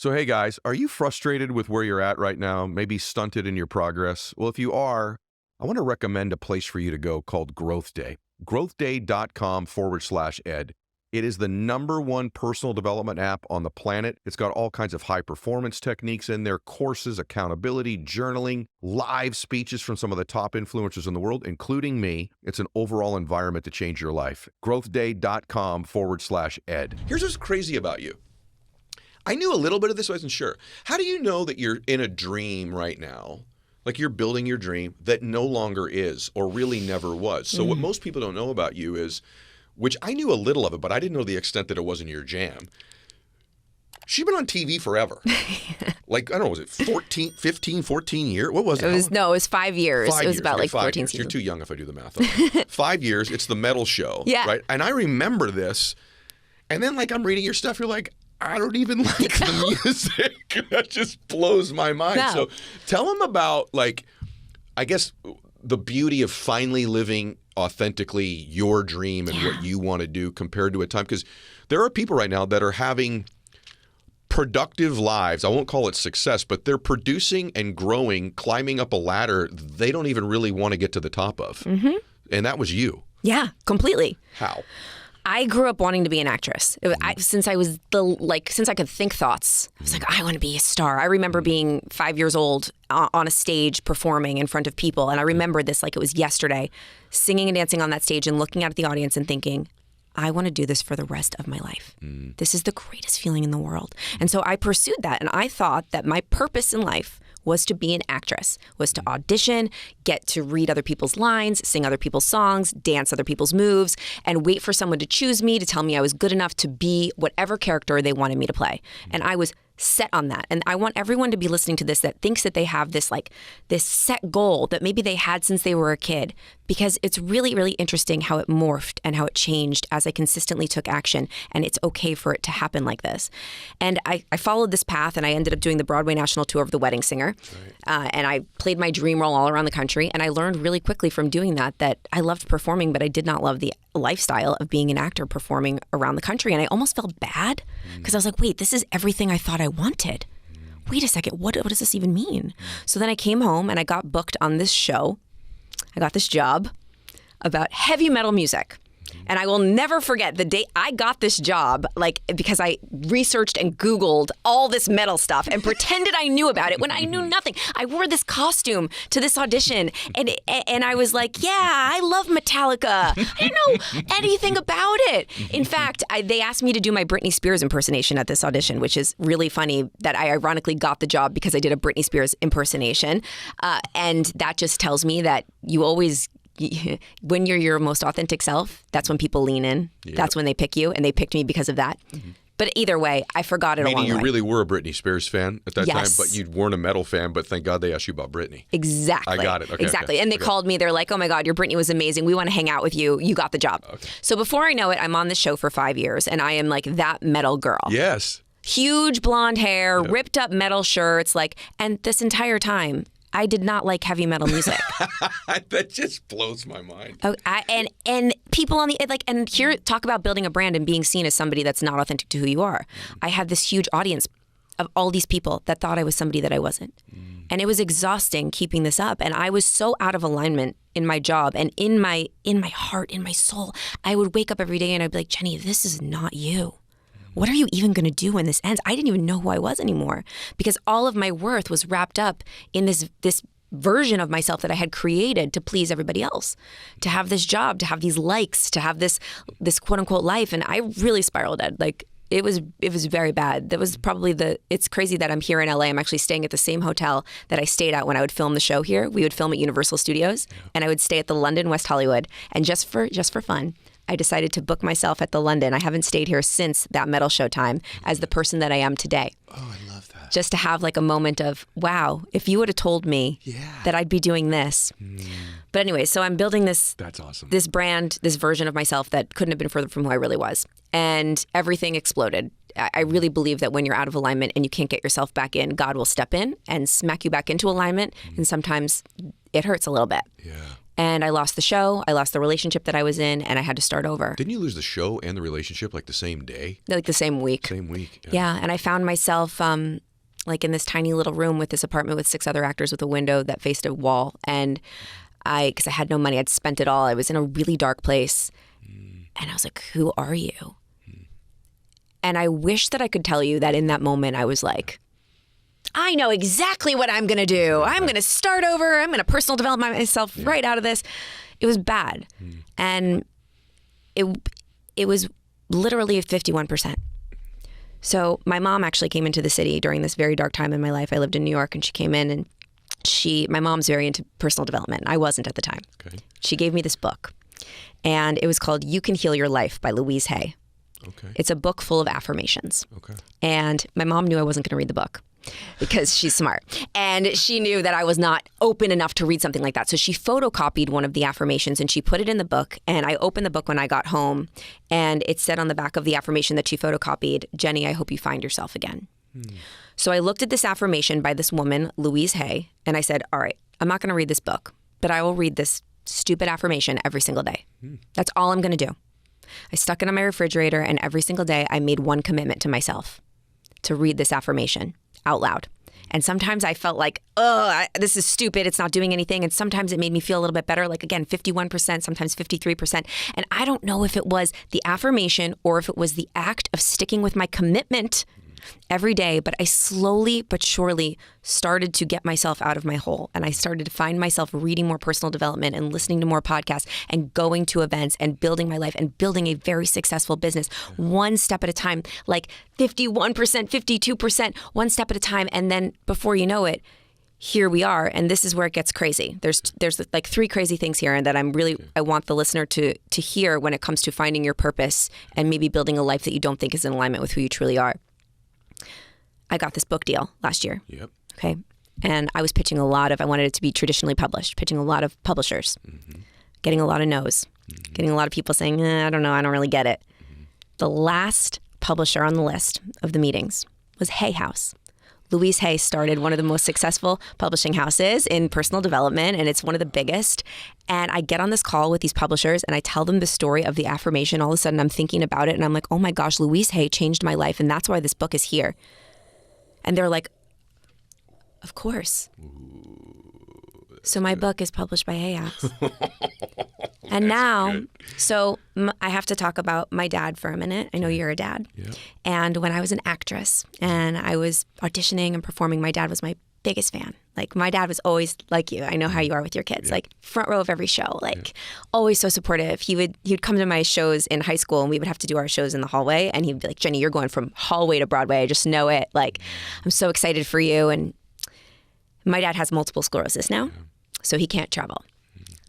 So, hey guys, are you frustrated with where you're at right now? Maybe stunted in your progress? Well, if you are, I want to recommend a place for you to go called Growth Day. growthday.com/ed. It is the #1 personal development app on the planet. It's got all kinds of high performance techniques in there, courses, accountability, journaling, live speeches from some of the top influencers in the world, including me. It's an overall environment to change your life. growthday.com/ed. Here's what's crazy about you. I knew a little bit of this, I wasn't sure. How do you know that you're in a dream right now? Like you're building your dream that no longer is or really never was. So what most people don't know about you is, which I knew a little of it, but I didn't know the extent that it wasn't your jam. She's been on TV forever. Like, I don't know, was it 14 years? What was it? It was 5 years. It was about like 14 years. seasons. You're too young if I do the math. Okay. 5 years. It's the metal show. Yeah. Right? And I remember this. And then like I'm reading your stuff. You're like, I don't even like the music. That just blows my mind. No. So tell them about, like, I guess the beauty of finally living authentically your dream and what you want to do compared to a time. Because there are people right now that are having productive lives. I won't call it success, but they're producing and growing, climbing up a ladder they don't even really want to get to the top of. Mm-hmm. And that was you. Yeah, completely. How? I grew up wanting to be an actress. Since I could think thoughts, I was like, I want to be a star. I remember being 5 years old on a stage performing in front of people. And I remember this like it was yesterday, singing and dancing on that stage and looking out at the audience and thinking, I want to do this for the rest of my life. This is the greatest feeling in the world. And so I pursued that. And I thought that my purpose in life was to be an actress, was to audition, get to read other people's lines, sing other people's songs, dance other people's moves, and wait for someone to choose me, to tell me I was good enough to be whatever character they wanted me to play. And I was set on that. And I want everyone to be listening to this that thinks that they have this set goal that maybe they had since they were a kid, because it's really, really interesting how it morphed and how it changed as I consistently took action. And it's okay for it to happen like this. And I followed this path, and I ended up doing the Broadway National Tour of The Wedding Singer. Right. And I played my dream role all around the country. And I learned really quickly from doing that I loved performing, but I did not love the lifestyle of being an actor performing around the country. And I almost felt bad because I was like, wait, this is everything I thought I wanted. Wait a second, what does this even mean? So then I came home and I got booked on this show. I got this job about heavy metal music. And I will never forget the day I got this job, because I researched and Googled all this metal stuff and pretended I knew about it when I knew nothing. I wore this costume to this audition, and I was like, yeah, I love Metallica. I didn't know anything about it. In fact, they asked me to do my Britney Spears impersonation at this audition, which is really funny that I ironically got the job because I did a Britney Spears impersonation. And that just tells me that you always... when you're your most authentic self, that's when people lean in. Yep. That's when they pick you, and they picked me because of that. Mm-hmm. But either way, I forgot it along the way. Meaning you really were a Britney Spears fan at that time, Yes. but you weren't a metal fan, but thank God they asked you about Britney. Exactly. I got it. Okay, exactly. okay. And they called me. They're like, oh my God, your Britney was amazing. We want to hang out with you. You got the job. Okay. So before I know it, I'm on the show for 5 years, and I am like that metal girl. Yes. Huge blonde hair, ripped up metal shirts, and this entire time, I did not like heavy metal music. That just blows my mind. Oh, and people on the and here talk about building a brand and being seen as somebody that's not authentic to who you are. I had this huge audience of all these people that thought I was somebody that I wasn't. And it was exhausting keeping this up. And I was so out of alignment in my job and in my heart, in my soul. I would wake up every day and I'd be like, Jenny, this is not you. What are you even going to do when this ends? I didn't even know who I was anymore because all of my worth was wrapped up in this version of myself that I had created to please everybody else, to have this job, to have these likes, to have this quote unquote life. And I really spiraled out. It was very bad. That was probably it's crazy that I'm here in LA. I'm actually staying at the same hotel that I stayed at when I would film the show here. We would film at Universal Studios and I would stay at the London West Hollywood. And just for fun, I decided to book myself at the London. I haven't stayed here since that metal show time as the person that I am today. Oh, I love that. Just to have a moment of, wow, if you would have told me that I'd be doing this. But anyway, so I'm building this. That's awesome. This brand, this version of myself that couldn't have been further from who I really was. And everything exploded. I really believe that when you're out of alignment and you can't get yourself back in, God will step in and smack you back into alignment. And sometimes it hurts a little bit. Yeah. And I lost the show, I lost the relationship that I was in, and I had to start over. Didn't you lose the show and the relationship like the same day? Like the same week. Same week. Yeah, and I found myself like in this tiny little room with this apartment with 6 other actors with a window that faced a wall. And because I had no money, I'd spent it all. I was in a really dark place. And I was like, who are you? And I wish that I could tell you that in that moment I was like, I know exactly what I'm going to do. I'm going to start over. I'm going to personal develop myself right out of this. It was bad. And it was literally 51%. So my mom actually came into the city during this very dark time in my life. I lived in New York, and she came in, and my mom's very into personal development. I wasn't at the time. Okay. She gave me this book, and it was called You Can Heal Your Life by Louise Hay. Okay. It's a book full of affirmations. Okay. And my mom knew I wasn't going to read the book because she's smart. And she knew that I was not open enough to read something like that. So she photocopied one of the affirmations and she put it in the book. And I opened the book when I got home, and it said on the back of the affirmation that she photocopied, Jenny, I hope you find yourself again. So I looked at this affirmation by this woman, Louise Hay, and I said, all right, I'm not going to read this book, but I will read this stupid affirmation every single day. That's all I'm going to do. I stuck it on my refrigerator, and every single day I made one commitment to myself to read this affirmation out loud. And sometimes I felt like, this is stupid. It's not doing anything. And sometimes it made me feel a little bit better, like, again, 51%, sometimes 53%. And I don't know if it was the affirmation or if it was the act of sticking with my commitment every day, but I slowly but surely started to get myself out of my hole. And I started to find myself reading more personal development and listening to more podcasts and going to events and building my life and building a very successful business one step at a time, like 51%, 52%, one step at a time. And then before you know it, here we are. And this is where it gets crazy. There's like 3 crazy things here, and that I want the listener to hear when it comes to finding your purpose and maybe building a life that you don't think is in alignment with who you truly are. I got this book deal last year. Yep. Okay. And I was pitching I wanted it to be traditionally published, pitching a lot of publishers, getting a lot of no's, getting a lot of people saying, I don't know, I don't really get it. The last publisher on the list of the meetings was Hay House. Louise Hay started one of the most successful publishing houses in personal development, and it's one of the biggest. And I get on this call with these publishers, and I tell them the story of the affirmation. All of a sudden, I'm thinking about it, and I'm like, oh my gosh, Louise Hay changed my life, and that's why this book is here. And they're like, of course. So my book is published by Hay House. And now, so I have to talk about my dad for a minute. I know you're a dad. Yeah. And when I was an actress and I was auditioning and performing, my dad was my biggest fan. Like, my dad was always like you. I know how you are with your kids. Like, front row of every show. Like, always so supportive. He would come to my shows in high school, and we would have to do our shows in the hallway. And he'd be like, Jenny, you're going from hallway to Broadway. I just know it. Like, I'm so excited for you. And my dad has multiple sclerosis now, so he can't travel.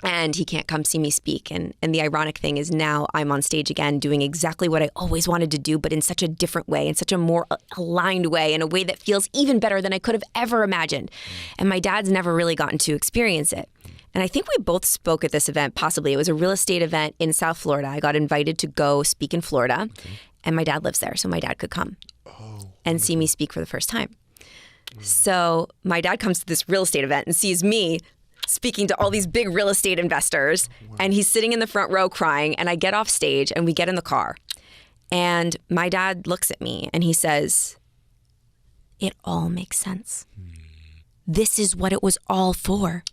And he can't come see me speak. And the ironic thing is now I'm on stage again doing exactly what I always wanted to do, but in such a different way, in such a more aligned way, in a way that feels even better than I could have ever imagined. And my dad's never really gotten to experience it. And I think we both spoke at this event, possibly. It was a real estate event in South Florida. I got invited to go speak in Florida, and my dad lives there, so my dad could come and see me speak for the first time. So my dad comes to this real estate event and sees me speaking to all these big real estate investors, and he's sitting in the front row crying, and I get off stage and we get in the car, and my dad looks at me and he says, it all makes sense. This is what it was all for.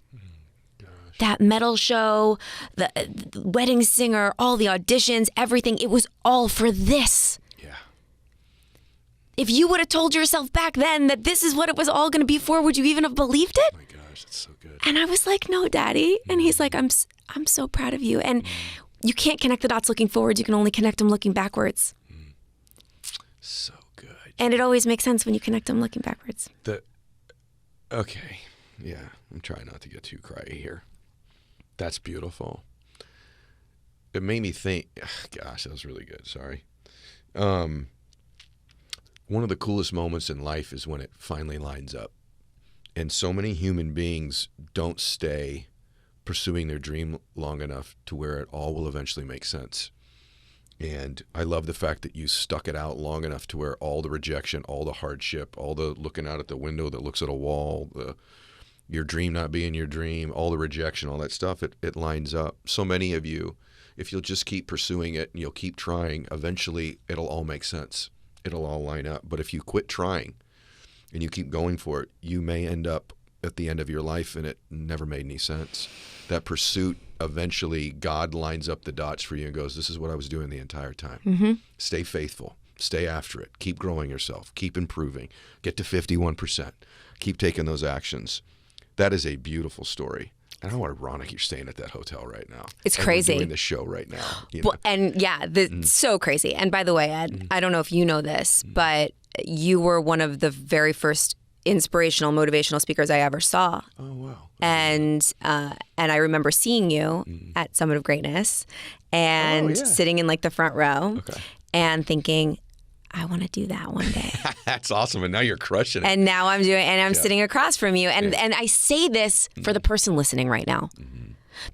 That metal show, the wedding singer, all the auditions, everything, it was all for this. Yeah. If you would have told yourself back then that this is what it was all going to be for, would you even have believed it? Oh my gosh, that's so good. And I was like, no, Daddy. And he's like, I'm so proud of you. And you can't connect the dots looking forwards. You can only connect them looking backwards. So good. And it always makes sense when you connect them looking backwards. Okay. Yeah. I'm trying not to get too cryy here. That's beautiful. It made me think, gosh, that was really good. Sorry. One of the coolest moments in life is when it finally lines up. And so many human beings don't stay pursuing their dream long enough to where it all will eventually make sense. And I love the fact that you stuck it out long enough to where all the rejection, all the hardship, all the looking out at the window that looks at a wall, your dream not being your dream, all the rejection, all that stuff, it lines up. So many of you, if you'll just keep pursuing it and you'll keep trying, eventually it'll all make sense. It'll all line up. But if you quit trying and you keep going for it, you may end up at the end of your life and it never made any sense. That pursuit, eventually God lines up the dots for you and goes, this is what I was doing the entire time. Stay faithful. Stay after it. Keep growing yourself. Keep improving. Get to 51%. Keep taking those actions. That is a beautiful story. And how ironic you're staying at that hotel right now. It's and crazy. We're doing the show right now. Well, and yeah, so crazy. And by the way, Ed, I don't know if you know this, but you were one of the very first inspirational, motivational speakers I ever saw. Oh, wow. And I remember seeing you at Summit of Greatness and sitting in like the front row and thinking, I want to do that one day. That's awesome. And now you're crushing it. And now I'm doing, and I'm sitting across from you. And I say this for the person listening right now.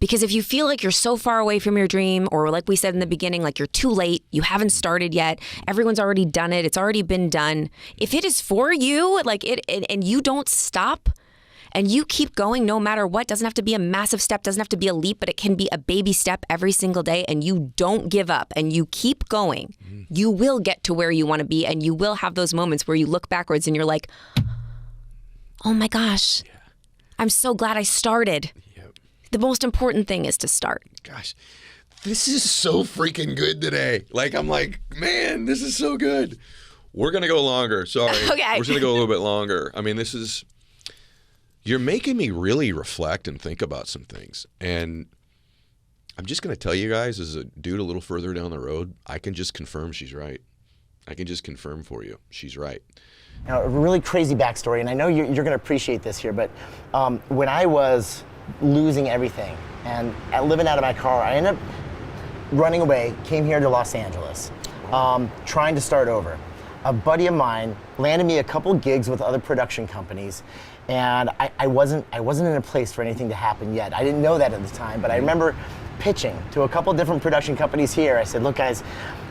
Because if you feel like you're so far away from your dream, or like we said in the beginning, like you're too late, you haven't started yet, everyone's already done it, it's already been done. If it is for you, like and you don't stop, and you keep going no matter what, doesn't have to be a massive step, doesn't have to be a leap, but it can be a baby step every single day, and you don't give up and you keep going, you will get to where you want to be, and you will have those moments where you look backwards and you're like, oh my gosh, I'm so glad I started. The most important thing is to start. Gosh, this is so freaking good today. Like, I'm like, man, this is so good. We're going to go longer. Sorry. Okay. We're just going to go a little bit longer. I mean, you're making me really reflect and think about some things. And I'm just going to tell you guys, as a dude a little further down the road, I can just confirm she's right. I can just confirm for you, she's right. Now, a really crazy backstory, and I know you're going to appreciate this here, but when I was losing everything and living out of my car, I ended up running away, came here to Los Angeles, trying to start over. A buddy of mine landed me a couple gigs with other production companies, and I wasn't in a place for anything to happen yet. I didn't know that at the time, but I remember pitching to a couple different production companies here. I said, look guys,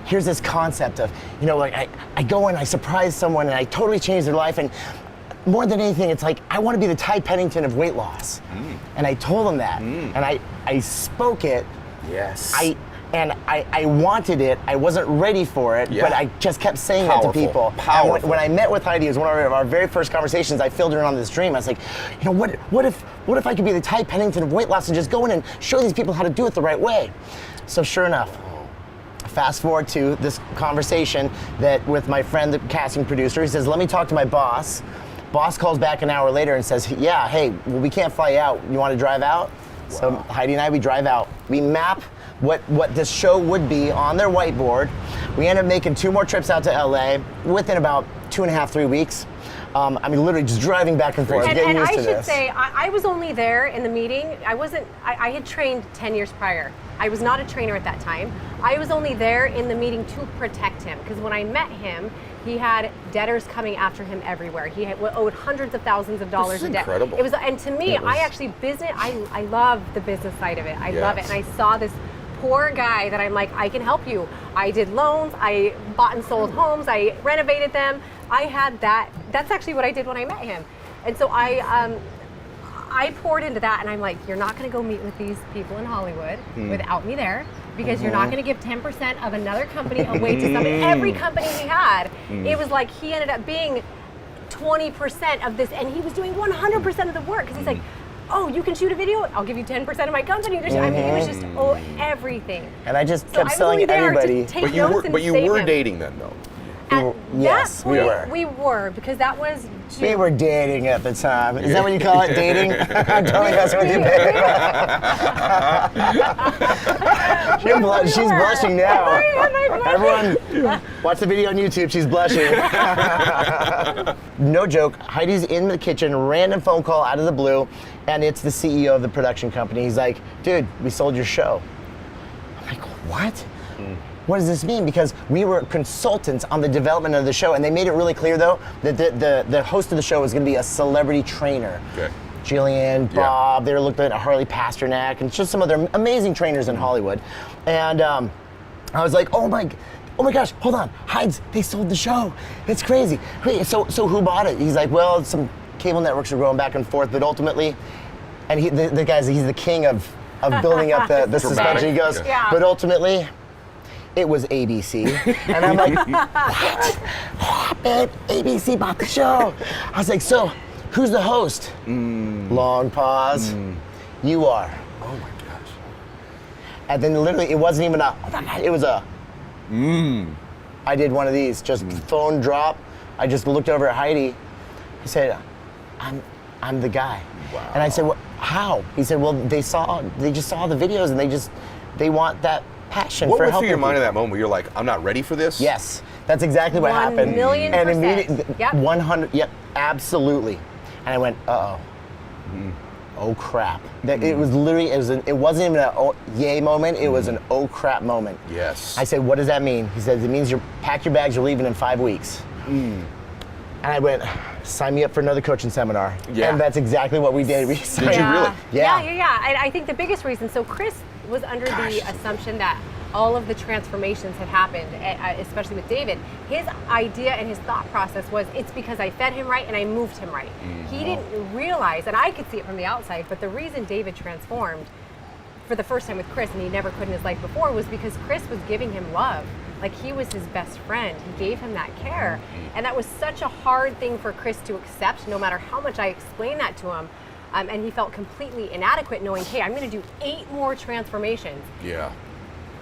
here's this concept of, like I go and I surprise someone and I totally change their life, and more than anything, it's like, I want to be the Ty Pennington of weight loss. And I told him that, and I spoke it. Yes. I wanted it. I wasn't ready for it, but I just kept saying that to people. Powerful. When I met with Heidi, it was one of our very first conversations. I filled her in on this dream. I was like, what if I could be the Ty Pennington of weight loss and just go in and show these people how to do it the right way? So sure enough, fast forward to this conversation that with my friend, the casting producer, he says, let me talk to my boss. Boss calls back an hour later and says, yeah, hey, well, we can't fly you out. You want to drive out? Wow. So Heidi and I, we drive out. We map what this show would be on their whiteboard. We end up making 2 more trips out to LA within about 2.5, 3 weeks. I mean, literally just driving back and forth, getting used to this. And I should say, I was only there in the meeting. I had trained 10 years prior. I was not a trainer at that time. I was only there in the meeting to protect him, because when I met him, he had debtors coming after him everywhere. He owed hundreds of thousands of dollars in debt. Incredible. It was, and to me, I love the business side of it. I love it, and I saw this poor guy that I'm like, I can help you. I did loans, I bought and sold homes, I renovated them. I had that. That's actually what I did when I met him. And so I poured into that, and I'm like, you're not going to go meet with these people in Hollywood without me there, because you're not going to give 10% of another company away to every company he had. It was like he ended up being 20% of this, and he was doing 100% of the work, because he's like, oh, you can shoot a video? I'll give you 10% of my company. I mean, it was just everything. And I just kept selling everybody. But you were dating then, though. Yes, we were. We were, because that was June. We were dating at the time. Is that what you call it, dating? I'm totally messing with you, babe. She's blushing now. Everyone, watch the video on YouTube. She's blushing. No joke. Heidi's in the kitchen, random phone call out of the blue, and it's the CEO of the production company. He's like, dude, we sold your show. I'm like, what? What does this mean? Because we were consultants on the development of the show, and they made it really clear, though, that the host of the show was going to be a celebrity trainer. Okay. Jillian, Bob, they were looking at Harley Pasternak, and just some other amazing trainers in Hollywood. And I was like, oh my gosh, hold on, Hides, they sold the show. It's crazy. Hey, so who bought it? He's like, well, some cable networks were going back and forth, but ultimately, and the guy's, he's the king of building up the suspension. He goes, but ultimately, it was ABC. And I'm like, what? Babe, ABC bought the show. I was like, so, who's the host? Long pause. You are. Oh my gosh. And then literally, it wasn't even it was a, I did one of these, just phone drop. I just looked over at Heidi. He said, I'm the guy. Wow. And I said, well, how? He said, well, they just saw the videos and they want that passion What for went helping through your mind people. at that moment where you're like, I'm not ready for this? Yes, that's exactly what happened. 1,000,000%. And immediately, Yep. 100, yep, absolutely. And I went, uh-oh. Oh crap. It was literally, it wasn't even a yay moment, it was an oh crap moment. Yes. I said, what does that mean? He said, it means pack your bags, you're leaving in 5 weeks. And I went, sign me up for another coaching seminar. Yeah. And that's exactly what we did. We signed Did you really? Yeah. And I think the biggest reason, so Chris was under the assumption that all of the transformations had happened, especially with David. His idea and his thought process was, it's because I fed him right and I moved him right. He didn't realize, and I could see it from the outside, but the reason David transformed for the first time with Chris, and he never could in his life before, was because Chris was giving him love. Like, he was his best friend. He gave him that care. And that was such a hard thing for Chris to accept, no matter how much I explained that to him. And he felt completely inadequate knowing, hey, I'm gonna do 8 more transformations. Yeah.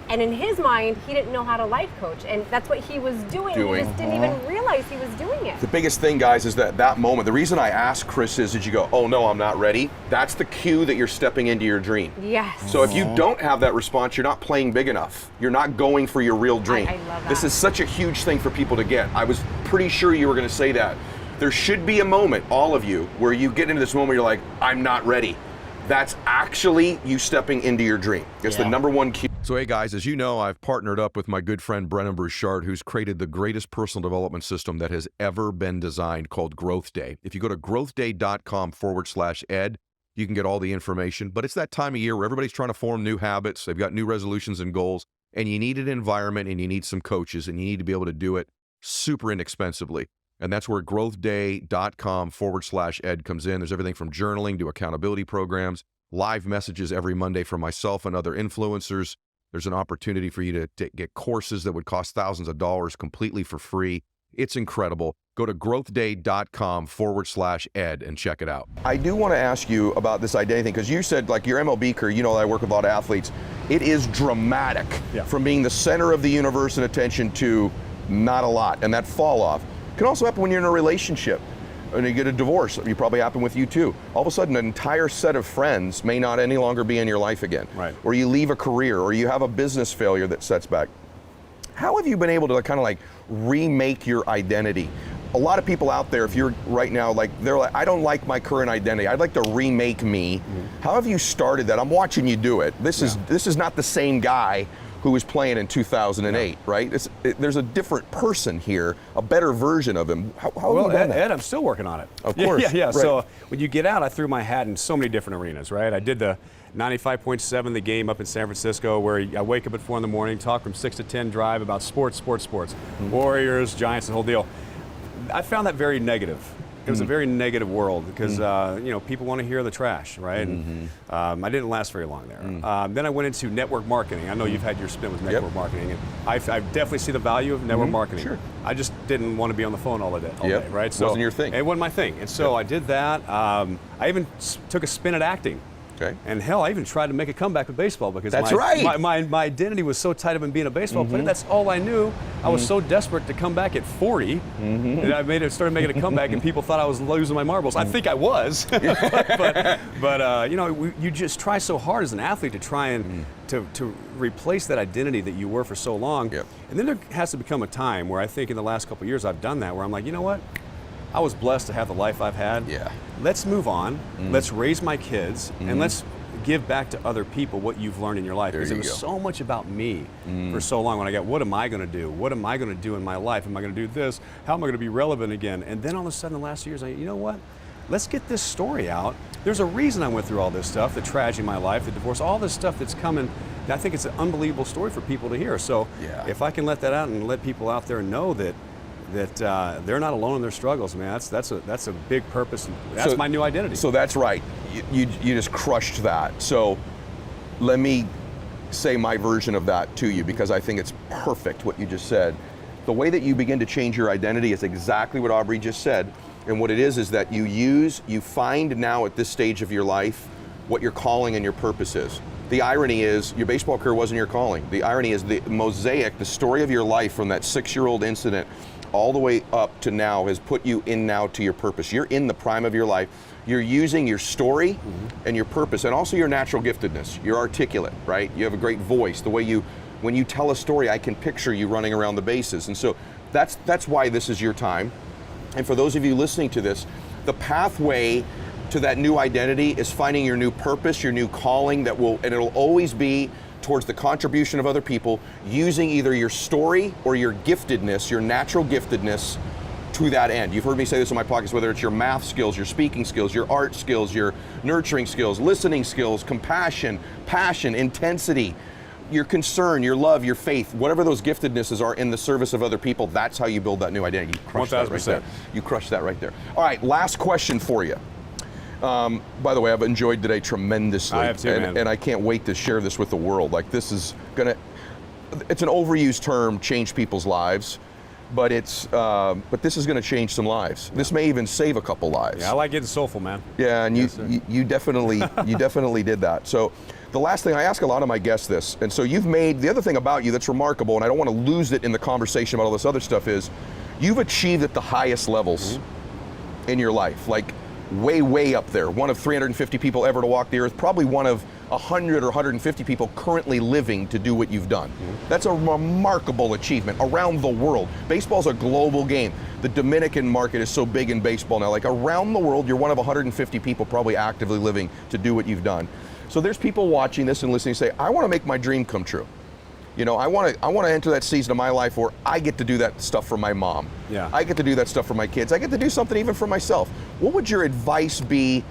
And in his mind, he didn't know how to life coach. And that's what he was doing. He just didn't even realize he was doing it. The biggest thing, guys, is that moment, the reason I asked Chris is, did you go, oh no, I'm not ready? That's the cue that you're stepping into your dream. Yes. So if you don't have that response, you're not playing big enough. You're not going for your real dream. I love that. This is such a huge thing for people to get. I was pretty sure you were going to say that. There should be a moment, all of you, where you get into this moment where you're like, I'm not ready. That's actually you stepping into your dream. It's the number one cue. So hey guys, as you know, I've partnered up with my good friend Brennan Bouchard, who's created the greatest personal development system that has ever been designed, called Growth Day. If you go to growthday.com/ed, you can get all the information. But it's that time of year where everybody's trying to form new habits. They've got new resolutions and goals, and you need an environment and you need some coaches, and you need to be able to do it super inexpensively. And that's where growthday.com/ed comes in. There's everything from journaling to accountability programs, live messages every Monday from myself and other influencers. There's an opportunity for you to get courses that would cost thousands of dollars completely for free. It's incredible. Go to growthday.com/ed and check it out. I do want to ask you about this identity thing, because you said, like, your MLB career, you know, I work with a lot of athletes. It is dramatic from being the center of the universe and attention to not a lot, and that fall off. It can also happen when you're in a relationship. When you get a divorce, it probably happened with you too. All of a sudden, an entire set of friends may not any longer be in your life again. Right. Or you leave a career, or you have a business failure that sets back. How have you been able to kind of like remake your identity? A lot of people out there, if you're right now, like, they're like, I don't like my current identity. I'd like to remake me. How have you started that? I'm watching you do it. This is not the same guy who was playing in 2008, right? There's a different person here, a better version of him. How have you done that? Ed, I'm still working on it. Of course. Yeah. Right. So when you get out, I threw my hat in so many different arenas, right? I did the 95.7, the game up in San Francisco, where I wake up at 4 in the morning, talk from 6 to 10, drive about sports. Warriors, Giants, the whole deal. I found that very negative. It was a very negative world because people want to hear the trash, right? And I didn't last very long there. Then I went into network marketing. I know you've had your spin with network marketing, and I definitely see the value of network marketing. Sure. I just didn't want to be on the phone all day, right? So wasn't your thing. It wasn't my thing, and so I did that. I even took a spin at acting. Okay. And hell, I even tried to make a comeback with baseball because That's my identity was so tied up in being a baseball player. That's all I knew. I was so desperate to come back at 40 that I started making a comeback, and people thought I was losing my marbles. I think I was, but you just try so hard as an athlete to try and to replace that identity that you were for so long. Yep. And then there has to become a time where I think in the last couple of years I've done that, where I'm like, you know what? I was blessed to have the life I've had. Yeah. Let's move on. Let's raise my kids, and let's give back to other people what you've learned in your life. Because it was so much about me for so long. When I got, what am I going to do? What am I going to do in my life? Am I going to do this? How am I going to be relevant again? And then all of a sudden, the last 2 years, you know what? Let's get this story out. There's a reason I went through all this stuff, the tragedy in my life, the divorce, all this stuff that's coming. I think it's an unbelievable story for people to hear. So if I can let that out and let people out there know that that they're not alone in their struggles, man. That's a big purpose. And that's So- my new identity. So that's right. You just crushed that. So let me say my version of that to you, because I think it's perfect what you just said. The way that you begin to change your identity is exactly what Aubrey just said. And what it is that you find now at this stage of your life what your calling and your purpose is. The irony is your baseball career wasn't your calling. The irony is the mosaic, the story of your life from that 6-year-old incident all the way up to now has put you in now to your purpose. You're in the prime of your life. You're using your story and your purpose, and also your natural giftedness. You're articulate, right? You have a great voice. The way when you tell a story, I can picture you running around the bases. And so that's why this is your time. And for those of you listening to this, the pathway to that new identity is finding your new purpose, your new calling and it'll always be towards the contribution of other people, using either your story or your giftedness, your natural giftedness, to that end. You've heard me say this in my podcasts, whether it's your math skills, your speaking skills, your art skills, your nurturing skills, listening skills, compassion, passion, intensity, your concern, your love, your faith, whatever those giftednesses are in the service of other people, that's how you build that new identity. You crush that right there. You crush that right there. All right, last question for you. By the way, I've enjoyed today tremendously. I have too, man. And I can't wait to share this with the world. Like, this is it's an overused term, change people's lives, but but this is gonna change some lives. This may even save a couple lives. Yeah, I like getting soulful, man. Yeah, and you definitely did that. So the last thing, I ask a lot of my guests this, and so you've made, the other thing about you that's remarkable, and I don't want to lose it in the conversation about all this other stuff, is you've achieved at the highest levels in your life, like way up there. One of 350 people ever to walk the earth, probably one of 100 or 150 people currently living to do what you've done. That's a remarkable achievement around the world. Baseball's a global game. The Dominican market is so big in baseball now. Like, around the world, you're one of 150 people probably actively living to do what you've done. So there's people watching this and listening say, I want to make my dream come true. You know, I want to enter that season of my life where I get to do that stuff for my mom. Yeah. I get to do that stuff for my kids. I get to do something even for myself. What would your advice be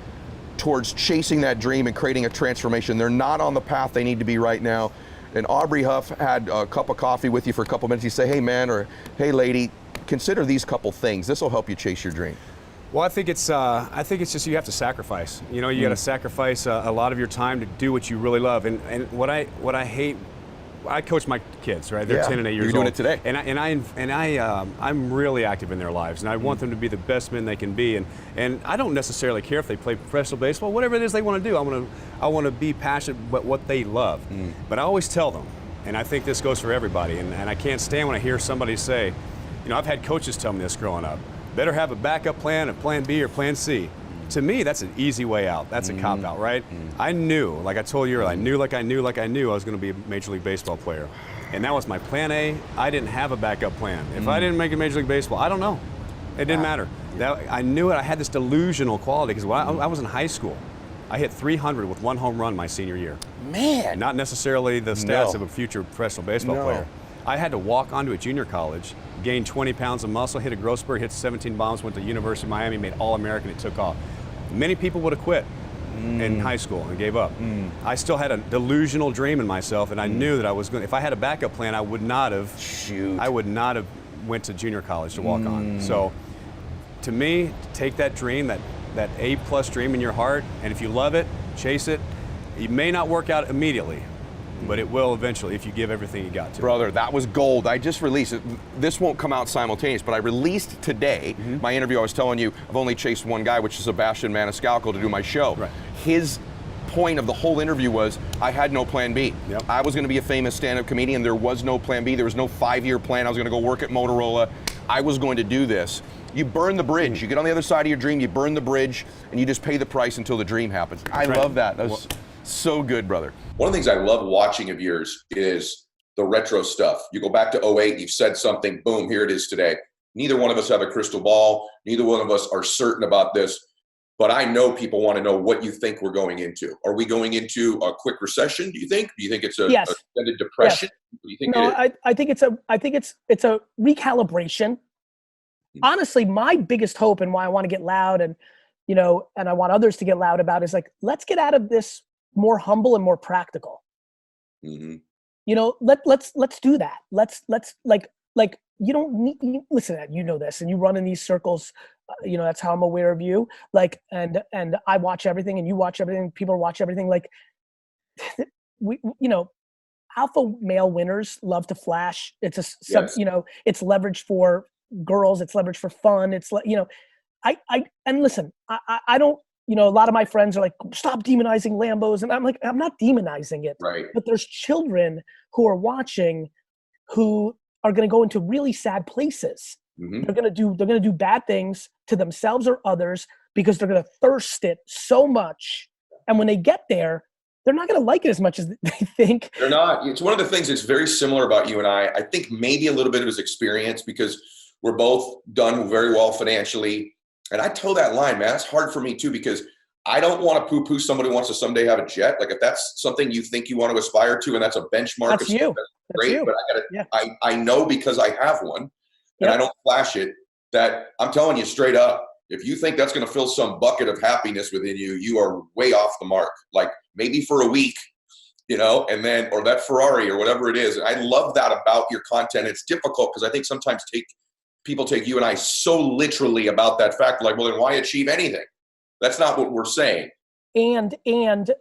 towards chasing that dream and creating a transformation? They're not on the path they need to be right now. And Aubrey Huff had a cup of coffee with you for a couple minutes. You say, hey man, or hey lady, consider these couple things. This will help you chase your dream. Well, I think it's just you have to sacrifice. You know, you got to sacrifice a lot of your time to do what you really love. And what I hate, I coach my kids, right? They're 10 and 8 years old. You're doing it today. I'm really active in their lives, and I want them to be the best men they can be. And I don't necessarily care if they play professional baseball, whatever it is they want to do. I want to be passionate about what they love. But I always tell them, and I think this goes for everybody. And I can't stand when I hear somebody say, you know, I've had coaches tell me this growing up. Better have a backup plan, a plan B or plan C. To me, that's an easy way out. That's a cop-out, right? I knew, like I told you earlier, I knew I was going to be a Major League Baseball player. And that was my plan A. I didn't have a backup plan. If I didn't make it Major League Baseball, I don't know. It didn't matter. I knew it. I had this delusional quality because when I was in high school, I hit 300 with 1 home run my senior year. Man. Not necessarily the stats of a future professional baseball player. I had to walk onto a junior college, gain 20 pounds of muscle, hit a growth spurt, hit 17 bombs, went to University of Miami, made All-American, it took off. Many people would have quit in high school and gave up. I still had a delusional dream in myself, and I knew that I was going. If I had a backup plan, I would not have. I would not have went to junior college to walk on. So, to me, take that dream, that A+ dream in your heart, and if you love it, chase it. It may not work out immediately, but it will eventually if you give everything you got to. Brother, that was gold. I just released it. This won't come out simultaneous, but I released today my interview. I was telling you, I've only chased one guy, which is Sebastian Maniscalco, to do my show. Right. His point of the whole interview was, I had no plan B. Yep. I was going to be a famous stand-up comedian. There was no plan B. There was no 5-year plan. I was going to go work at Motorola. I was going to do this. You burn the bridge. You get on the other side of your dream, you burn the bridge, and you just pay the price until the dream happens. I love that. That was so good, brother. One of the things I love watching of yours is the retro stuff. You go back to 08, you've said something, boom, here it is today. Neither one of us have a crystal ball. Neither one of us are certain about this. But I know people want to know what you think we're going into. Are we going into a quick recession, do you think? Do you think it's a extended depression? Yes. What do you think No, it is? I think it's a recalibration. Honestly, my biggest hope and why I want to get loud and I want others to get loud about is like, let's get out of this more humble and more practical. You know, let's do that. Let's you don't need, listen, Ed, you know this, and you run in these circles, that's how I'm aware of you. Like, and I watch everything, and you watch everything, people watch everything. Like, alpha male winners love to flash. It's it's leverage for girls. It's leverage for fun. It's and listen, I don't, a lot of my friends are like, stop demonizing Lambos. And I'm like, I'm not demonizing it. Right. But there's children who are watching who are going to go into really sad places. Mm-hmm. They're going to do bad things to themselves or others because they're going to thirst it so much. And when they get there, they're not going to like it as much as they think. They're not. It's one of the things that's very similar about you and I. I think maybe a little bit of his experience, because we're both done very well financially. And I toe that line, man. It's hard for me too, because I don't want to poo-poo somebody who wants to someday have a jet. Like, if that's something you think you want to aspire to, and that's a benchmark, that's you. That's great. you. But I know, because I have one, and I don't flash it, that I'm telling you straight up, if you think that's going to fill some bucket of happiness within you, you are way off the mark. Like, maybe for a week, and then, or that Ferrari or whatever it is. And I love that about your content. It's difficult because I think sometimes people take you and I so literally about that fact. Like, well, then why achieve anything? That's not what we're saying. And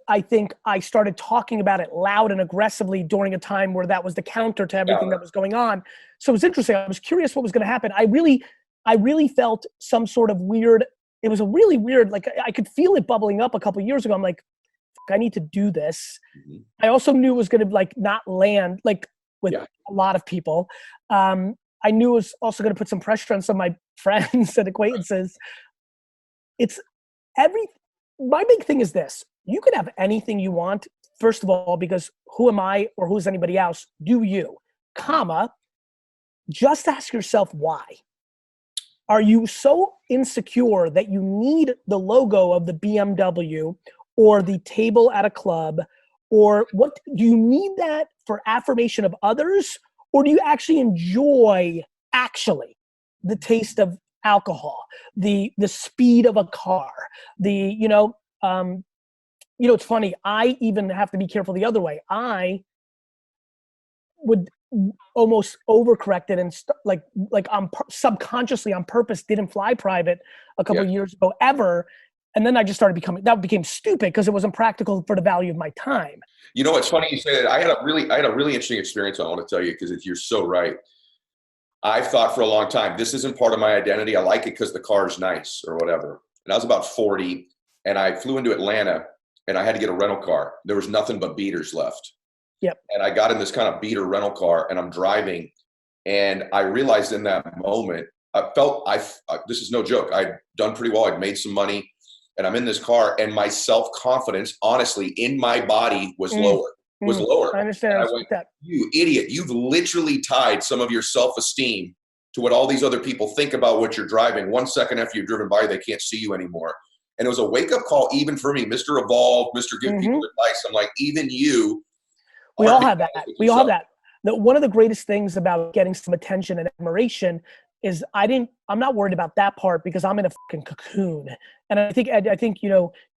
I think I started talking about it loud and aggressively during a time where that was the counter to everything that was going on. So it was interesting. I was curious what was going to happen. I really felt some sort of weird, it was a really weird, like, I could feel it bubbling up a couple of years ago. I'm like, I need to do this. Mm-hmm. I also knew it was going to like not land like with a lot of people. I knew it was also going to put some pressure on some of my friends and acquaintances. My big thing is this: you can have anything you want, first of all, because who am I or who's anybody else? Do you, just ask yourself why. Are you so insecure that you need the logo of the BMW or the table at a club, or what? Do you need that for affirmation of others, or do you actually enjoy the taste of alcohol, the speed of a car, it's funny. I even have to be careful the other way. I would almost overcorrect it and subconsciously on purpose didn't fly private a couple of years ago ever. And then I just became stupid because it wasn't practical for the value of my time. It's funny you say that. I had a really interesting experience I want to tell you, because you're so right. I've thought for a long time, this isn't part of my identity. I like it because the car's nice or whatever. And I was about 40 and I flew into Atlanta and I had to get a rental car. There was nothing but beaters left. Yep. And I got in this kind of beater rental car and I'm driving, and I realized in that moment, this is no joke. I'd done pretty well. I'd made some money, and I'm in this car, and my self-confidence, honestly, in my body was lower. I understand. And I went, you idiot. You've literally tied some of your self-esteem to what all these other people think about what you're driving. 1 second after you've driven by, they can't see you anymore. And it was a wake-up call even for me, Mr. Evolve, Mr. Give People Advice. I'm like, even you. We all have that. One of the greatest things about getting some attention and admiration is I'm not worried about that part because I'm in a fucking cocoon. And I think,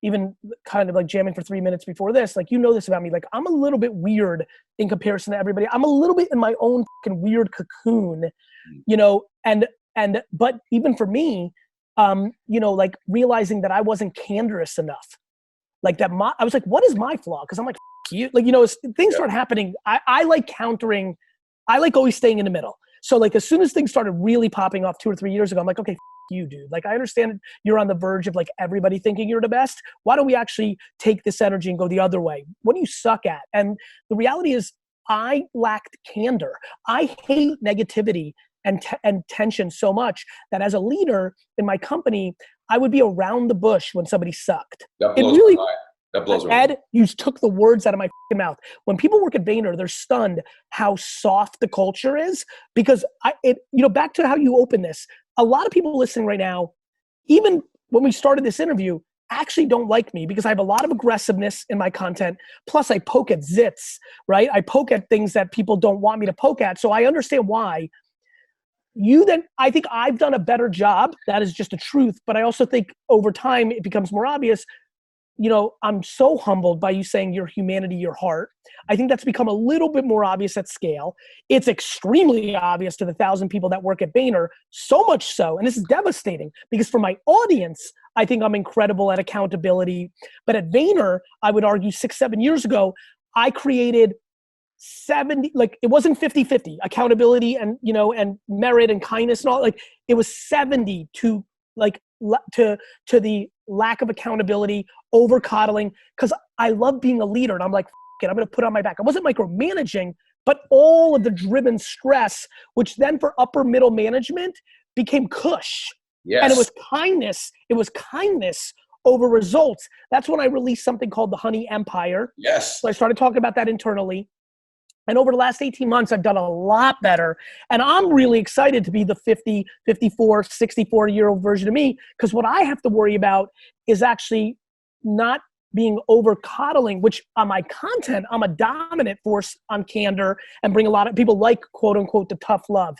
even kind of like jamming for 3 minutes before this, like, this about me, like, I'm a little bit weird in comparison to everybody. I'm a little bit in my own fucking weird cocoon, but even for me, like realizing that I wasn't candorous enough, like that I was like, what is my flaw? Cause I'm like, you, like, as things start happening, I like countering. I like always staying in the middle. So like, as soon as things started really popping off 2 or 3 years ago, I'm like, okay, you, dude. Like, I understand you're on the verge of like everybody thinking you're the best. Why don't we actually take this energy and go the other way? What do you suck at? And the reality is I lacked candor. I hate negativity and tension so much that as a leader in my company, I would be around the bush when somebody sucked. That blows my mind. That blows my mind. Ed, you took the words out of my mouth. When people work at Vayner, they're stunned how soft the culture is, because back to how you open this, a lot of people listening right now, even when we started this interview, actually don't like me because I have a lot of aggressiveness in my content. Plus I poke at zits, right? I poke at things that people don't want me to poke at. So I understand why. I think I've done a better job. That is just the truth. But I also think over time it becomes more obvious. I'm so humbled by you saying your humanity, your heart. I think that's become a little bit more obvious at scale. It's extremely obvious to the 1,000 people that work at Vayner, so much so, and this is devastating because for my audience, I think I'm incredible at accountability. But at Vayner, I would argue 6-7 years ago, I created 70, like it wasn't 50-50 accountability and, and merit and kindness and all, like it was 70 to the lack of accountability, over coddling, because I love being a leader and I'm like, it, I'm going to put on my back. I wasn't micromanaging, but all of the driven stress, which then for upper middle management became cush. Yes. And it was kindness. It was kindness over results. That's when I released something called the Honey Empire. Yes. So I started talking about that internally. And over the last 18 months, I've done a lot better. And I'm really excited to be the 50, 54, 64-year-old version of me, because what I have to worry about is actually not being over coddling, which on my content, I'm a dominant force on candor and bring a lot of people like, quote unquote, the tough love.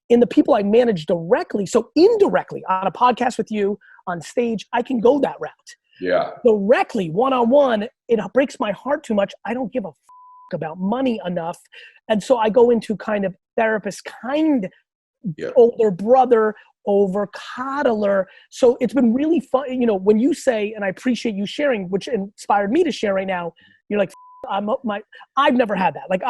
In the people I manage directly, so indirectly on a podcast with you, on stage, I can go that route. Yeah. Directly, one-on-one, it breaks my heart too much. I don't give a about money enough. And so I go into kind of therapist, older brother, over coddler. So it's been really fun. When you say, and I appreciate you sharing, which inspired me to share right now, you're like, I've never had that.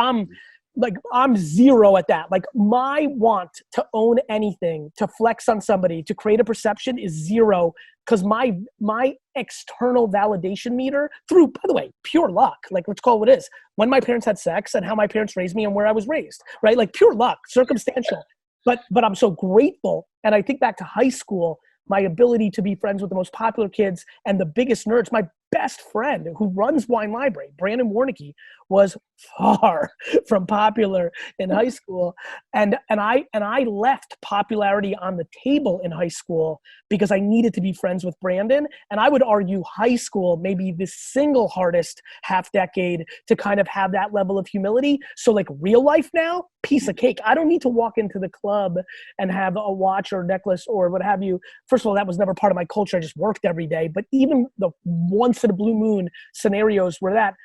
I'm zero at that. Like my want to own anything, to flex on somebody, to create a perception is zero. Cause my external validation meter through, by the way, pure luck, like let's call it what it is. When my parents had sex and how my parents raised me and where I was raised, right? Like pure luck, circumstantial, but I'm so grateful. And I think back to high school, my ability to be friends with the most popular kids and the biggest nerds. My best friend who runs Wine Library, Brandon Warnicki, was far from popular in high school. And I left popularity on the table in high school because I needed to be friends with Brandon. And I would argue high school may be the single hardest half decade to kind of have that level of humility. So like real life now, piece of cake. I don't need to walk into the club and have a watch or necklace or what have you. First of all, that was never part of my culture. I just worked every day. But even the once in a blue moon scenarios were that.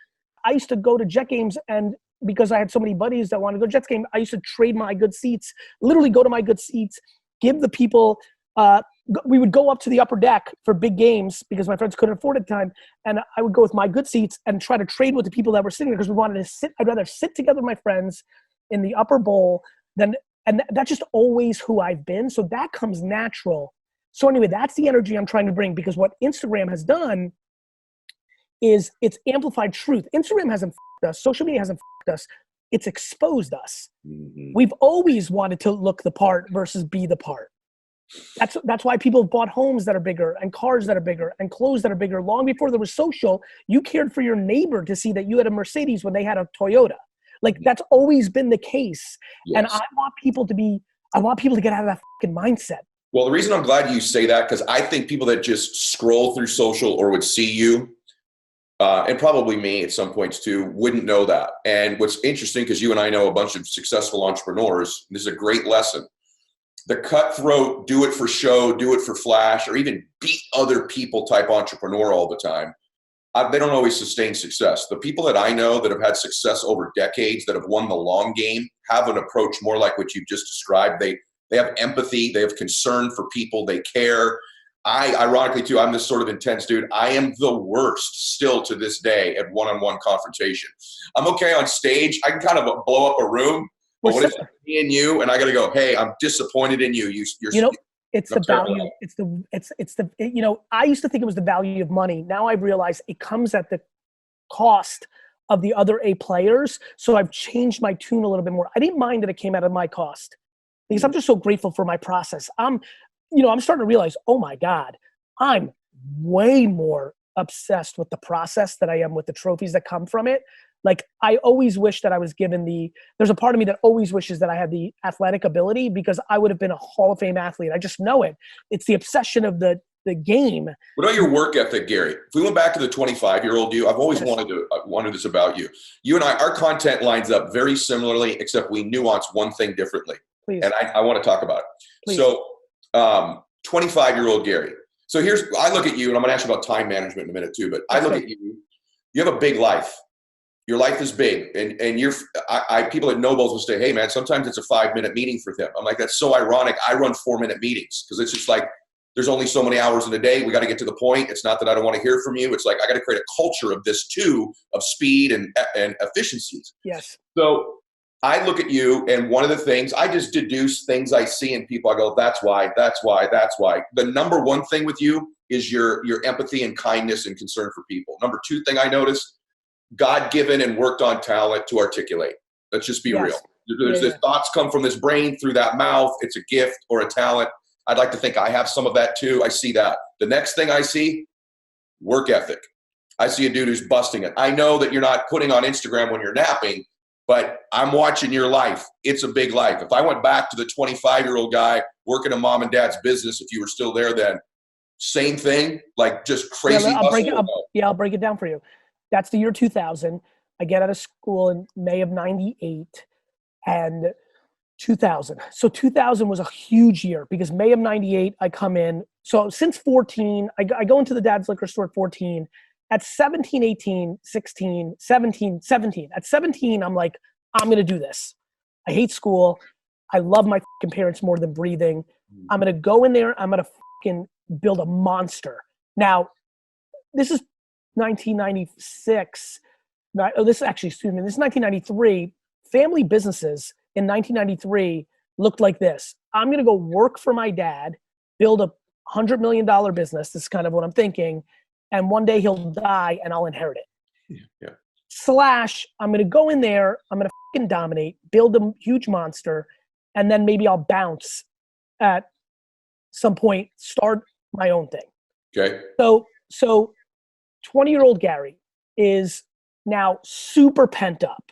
I used to go to Jet games, and because I had so many buddies that wanted to go to Jets game, I used to trade my good seats, literally go to my good seats, give the people, we would go up to the upper deck for big games because my friends couldn't afford it at the time. And I would go with my good seats and try to trade with the people that were sitting there because we wanted to sit. I'd rather sit together with my friends in the upper bowl and that's just always who I've been. So that comes natural. So anyway, that's the energy I'm trying to bring, because what Instagram has done is it's amplified truth. Instagram hasn't f***ed us. Social media hasn't f***ed us. It's exposed us. Mm-hmm. We've always wanted to look the part versus be the part. That's why people have bought homes that are bigger and cars that are bigger and clothes that are bigger. Long before there was social, you cared for your neighbor to see that you had a Mercedes when they had a Toyota. Like that's always been the case. Yes. And I want people to get out of that fucking mindset. Well, the reason I'm glad you say that, because I think people that just scroll through social or would see you, and probably me at some points too, wouldn't know that. And what's interesting, because you and I know a bunch of successful entrepreneurs, this is a great lesson. The cutthroat, do it for show, do it for flash, or even beat other people type entrepreneur all the time, they don't always sustain success. The people that I know that have had success over decades, that have won the long game, have an approach more like what you've just described. They have empathy, they have concern for people, they care. Ironically too, I'm this sort of intense dude. I am the worst still to this day at one-on-one confrontation. I'm okay on stage. I can kind of blow up a room, but when it's me and you, and I got to go, hey, I'm disappointed in you. It's the value. It's the I used to think it was the value of money. Now I've realized it comes at the cost of the other A players. So I've changed my tune a little bit more. I didn't mind that it came out of my cost because I'm just so grateful for my process. I'm starting to realize, oh my God, I'm way more obsessed with the process than I am with the trophies that come from it. Like I always wish that I was given there's a part of me that always wishes that I had the athletic ability, because I would have been a Hall of Fame athlete. I just know it. It's the obsession of the game. What about your work ethic, Gary? If we went back to the 25-year-old you, I've always wanted this about you. You and I, our content lines up very similarly, except we nuance one thing differently. Please. And I want to talk about it. Please. So 25-year-old Gary, So I look at you, and I'm going to ask you about time management in a minute too, but I look at you, you have a big life. Your life is big, and people at Nobles will say, hey man, sometimes it's a 5-minute meeting for them. I'm like, that's so ironic. I run 4-minute meetings because it's just like, there's only so many hours in a day. We got to get to the point. It's not that I don't want to hear from you. It's like, I got to create a culture of this too, of speed and efficiencies. Yes. So I look at you, and one of the things, I just deduce things I see in people. I go, that's why. The number one thing with you is your empathy and kindness and concern for people. Number 2 thing I noticed, God-given and worked on talent to articulate. Let's just be real. There's thoughts come from this brain through that mouth. It's a gift or a talent. I'd like to think I have some of that too. I see that. The next thing I see, work ethic. I see a dude who's busting it. I know that you're not putting on Instagram when you're napping, but I'm watching your life. It's a big life. If I went back to the 25-year-old guy working in mom and dad's business, if you were still there then, same thing, like just crazy I'll break hustle. I'll break it down for you. That's the year 2000. I get out of school in May of 98 and 2000. So 2000 was a huge year because May of 98, I come in. So since 14, I go into the dad's liquor store at 14. At 17, 18, 16, 17. At 17, I'm like, I'm going to do this. I hate school. I love my fucking parents more than breathing. I'm going to go in there. I'm going to fucking build a monster. Now, this is 1996. This is 1993. Family businesses in 1993 looked like this. I'm going to go work for my dad, build a $100 million business. This is kind of what I'm thinking. And one day he'll die and I'll inherit it. Yeah. / I'm going to go in there. I'm going to fucking dominate, build a huge monster. And then maybe I'll bounce at some point, start my own thing. Okay. So 20-year-old Gary is now super pent up,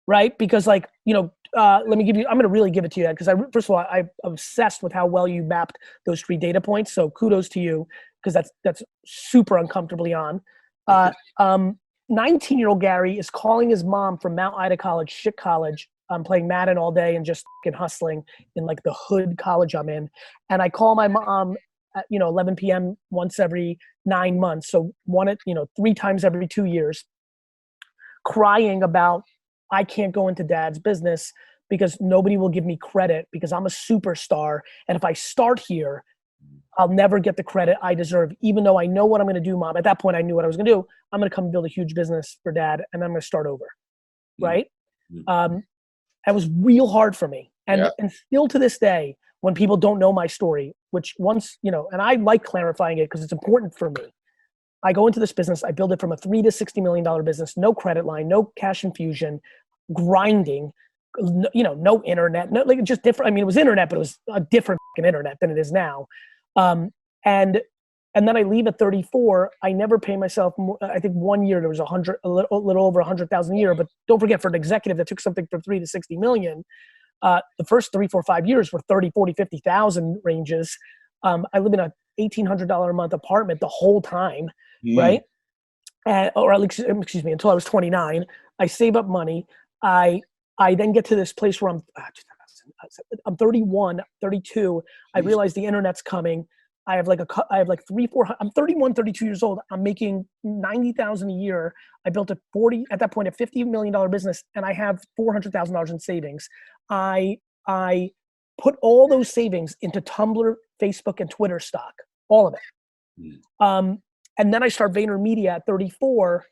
right? Because I'm going to really give it to you because first of all, I'm obsessed with how well you mapped those 3 data points. So kudos to you because that's super uncomfortably on. 19-year-old Gary is calling his mom from Mount Ida College, shit college. I'm playing Madden all day and just fucking hustling in like the hood college I'm in. And I call my mom at 11 p.m. once every 9 months. So 3 times every 2 years, crying about I can't go into dad's business because nobody will give me credit because I'm a superstar. And if I start here, I'll never get the credit I deserve, even though I know what I'm going to do, Mom. At that point, I knew what I was going to do. I'm going to come build a huge business for dad and I'm going to start over. Right. That was real hard for me. And still to this day, when people don't know my story, which once, and I like clarifying it because it's important for me. I go into this business, I build it from a $3 to $60 million business, no credit line, no cash infusion, grinding, no internet, just different. I mean, it was internet, but it was a different internet than it is now. And then I leave at 34. I never pay myself more. I think 1 year there was a little over 100,000 a year. But don't forget, for an executive that took something from 3 to 60 million, the first 3, 4, 5 years were 30, 40, 50,000 ranges. I live in a $1,800 a month apartment the whole time, right? Or at least, excuse me, until I was 29. I save up money. I then get to this place where I'm 31, 32. I realize the internet's coming. I have like 3, 4. I'm 31, 32 years old. I'm making 90,000 a year. I built at that point, a $50 million business, and I have $400,000 in savings. I put all those savings into Tumblr, Facebook, and Twitter stock, all of it. And then I start VaynerMedia at 34,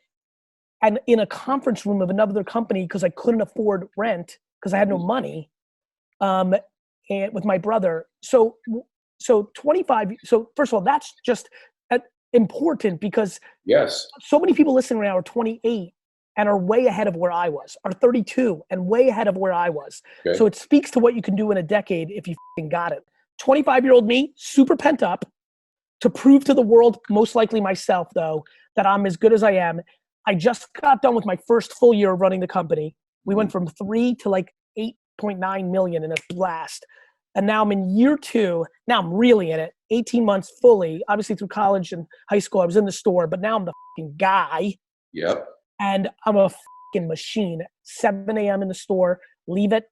and in a conference room of another company because I couldn't afford rent because I had no money, and with my brother. So 25. So first of all, that's just important because so many people listening right now are 28 and are way ahead of where I was, are 32 and way ahead of where I was. Okay. So it speaks to what you can do in a decade if you got it. 25-year-old me, super pent up, to prove to the world, most likely myself though, that I'm as good as I am. I just got done with my first full year of running the company. We went from 3 to like 8.9 million in a blast. And now I'm in year 2. Now I'm really in it. 18 months fully. Obviously through college and high school, I was in the store, but now I'm the fucking guy. Yep. And I'm a fucking machine. 7 a.m. in the store, leave at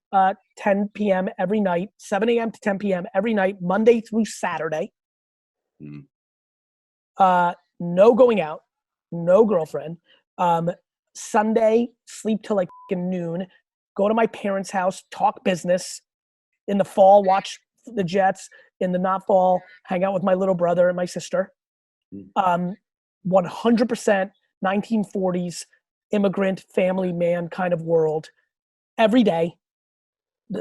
10 p.m. every night, 7 a.m. to 10 p.m. every night, Monday through Saturday. No going out, no girlfriend. Sunday, sleep till like noon, go to my parents' house, talk business. In the fall, watch the Jets. In the not fall, hang out with my little brother and my sister. 100% 1940s immigrant family man kind of world. Every day,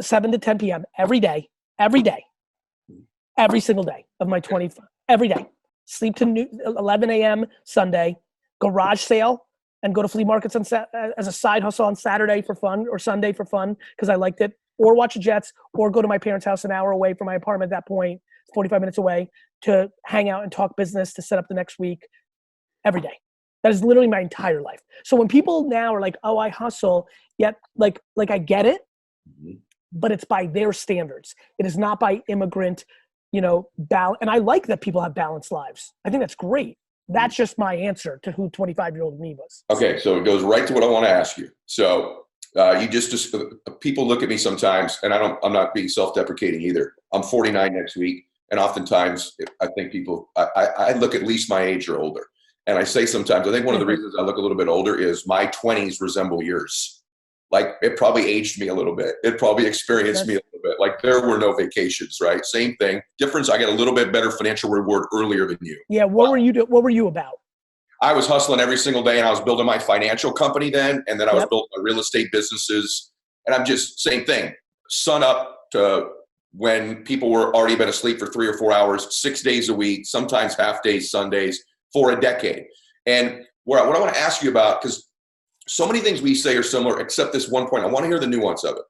7 to 10 p.m. every day, every single day of my 25, every day. Sleep to 11 a.m. Sunday, garage sale, and go to flea markets as a side hustle on Saturday for fun or Sunday for fun because I liked it, or watch the Jets, or go to my parents' house an hour away from my apartment at that point, 45 minutes away, to hang out and talk business to set up the next week every day. That is literally my entire life. So when people now are like, oh, I hustle, yet like I get it, but it's by their standards. It is not by immigrant, and I like that people have balanced lives. I think that's great. That's just my answer to who 25-year-old me was. Okay, so it goes right to what I want to ask you. So you just people look at me sometimes, and I'm not being self-deprecating either. I'm 49 next week, and oftentimes I think people, I look at least my age or older. And I say sometimes, I think one of the reasons I look a little bit older is my 20s resemble yours. Like it probably aged me a little bit. It probably experienced me a little bit. Like there were no vacations, right? Same thing. Difference, I got a little bit better financial reward earlier than you. Yeah, what were you about? I was hustling every single day, and I was building my financial company then, and then I was building my real estate businesses. And I'm just, same thing, sun up to when people were already been asleep for 3 or 4 hours, 6 days a week, sometimes half days, Sundays, for a decade. And what I want to ask you about, because so many things we say are similar, except this one point. I want to hear the nuance of it.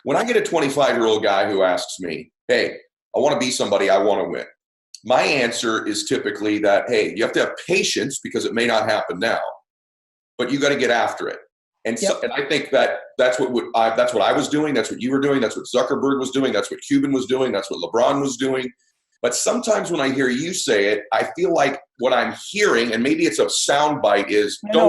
When I get a 25-year-old guy who asks me, hey, I want to be somebody, I want to win. My answer is typically that, hey, you have to have patience because it may not happen now, but you got to get after it. And so, and I think that's what I was doing. That's what you were doing. That's what Zuckerberg was doing. That's what Cuban was doing. That's what LeBron was doing. But sometimes when I hear you say it, I feel like what I'm hearing, and maybe it's a soundbite, is I know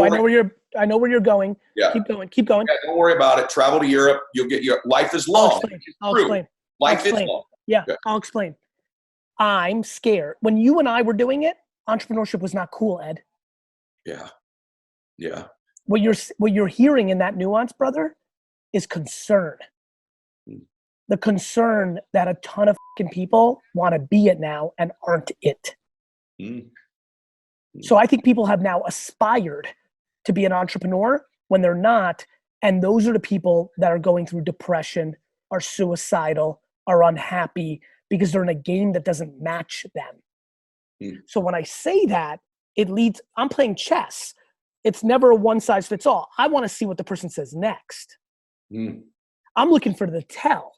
where you're going. Yeah. Keep going. Yeah, don't worry about it. Travel to Europe. You'll get your life is long. I'll explain. Life is long. Yeah, I'll explain. I'm scared. When you and I were doing it, entrepreneurship was not cool, Ed. Yeah. Yeah. What you're hearing in that nuance, brother, is concern. The concern that a ton of people want to be it now and aren't it. So I think people have now aspired to be an entrepreneur when they're not. And those are the people that are going through depression, are suicidal, are unhappy because they're in a game that doesn't match them. So when I say that, I'm playing chess. It's never a one size fits all. I want to see what the person says next. I'm looking for the tell.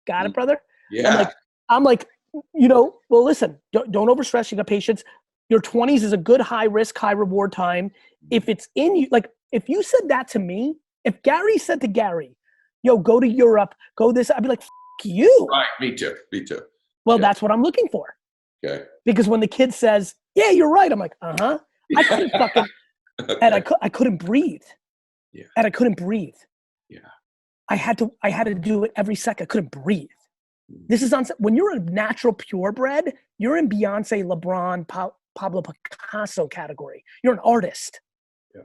Got it, brother? Yeah. I'm like, well, listen, don't overstress. You got patience. Your 20s is a good high risk, high reward time. If it's in you, like if you said that to me, if Gary said to Gary, yo, go to Europe, go this, I'd be like, F you. Right. Me too. Well, that's what I'm looking for. Okay. Because when the kid says, yeah, you're right. I'm like, I couldn't fucking, and I couldn't breathe. Yeah. And I couldn't breathe. Yeah. I had to do it every second. I couldn't breathe. This is when you're a natural purebred, you're in Beyonce, LeBron, Pablo Picasso category. You're an artist. Yeah.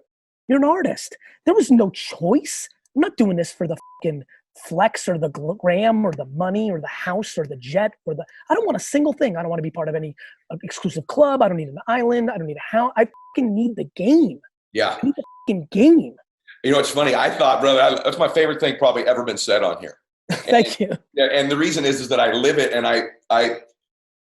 You're an artist. There was no choice. I'm not doing this for the fucking flex or the gram or the money or the house or the jet I don't want a single thing. I don't want to be part of any exclusive club. I don't need an island. I don't need a house. I fucking need the game. Yeah. I need the fucking game. You know, it's funny. I thought, brother, that's my favorite thing probably ever been said on here. Thank you. And the reason is that I live it. And I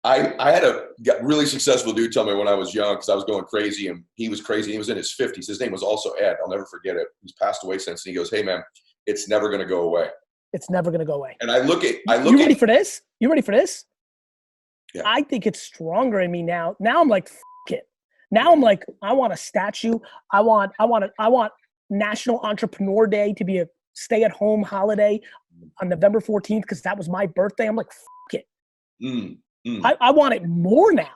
had a really successful dude tell me when I was young, because I was going crazy, and he was crazy. He was in his 50s. His name was also Ed. I'll never forget it. He's passed away since. And he goes, hey, man, it's never going to go away. It's never going to go away. And I look at. You ready for this? You ready for this? Yeah. I think it's stronger in me now. Now I'm like, F it. Now I'm like, I want a statue. I want National Entrepreneur Day to be a stay-at-home holiday on November 14th because that was my birthday. I'm like, F it. I want it more now.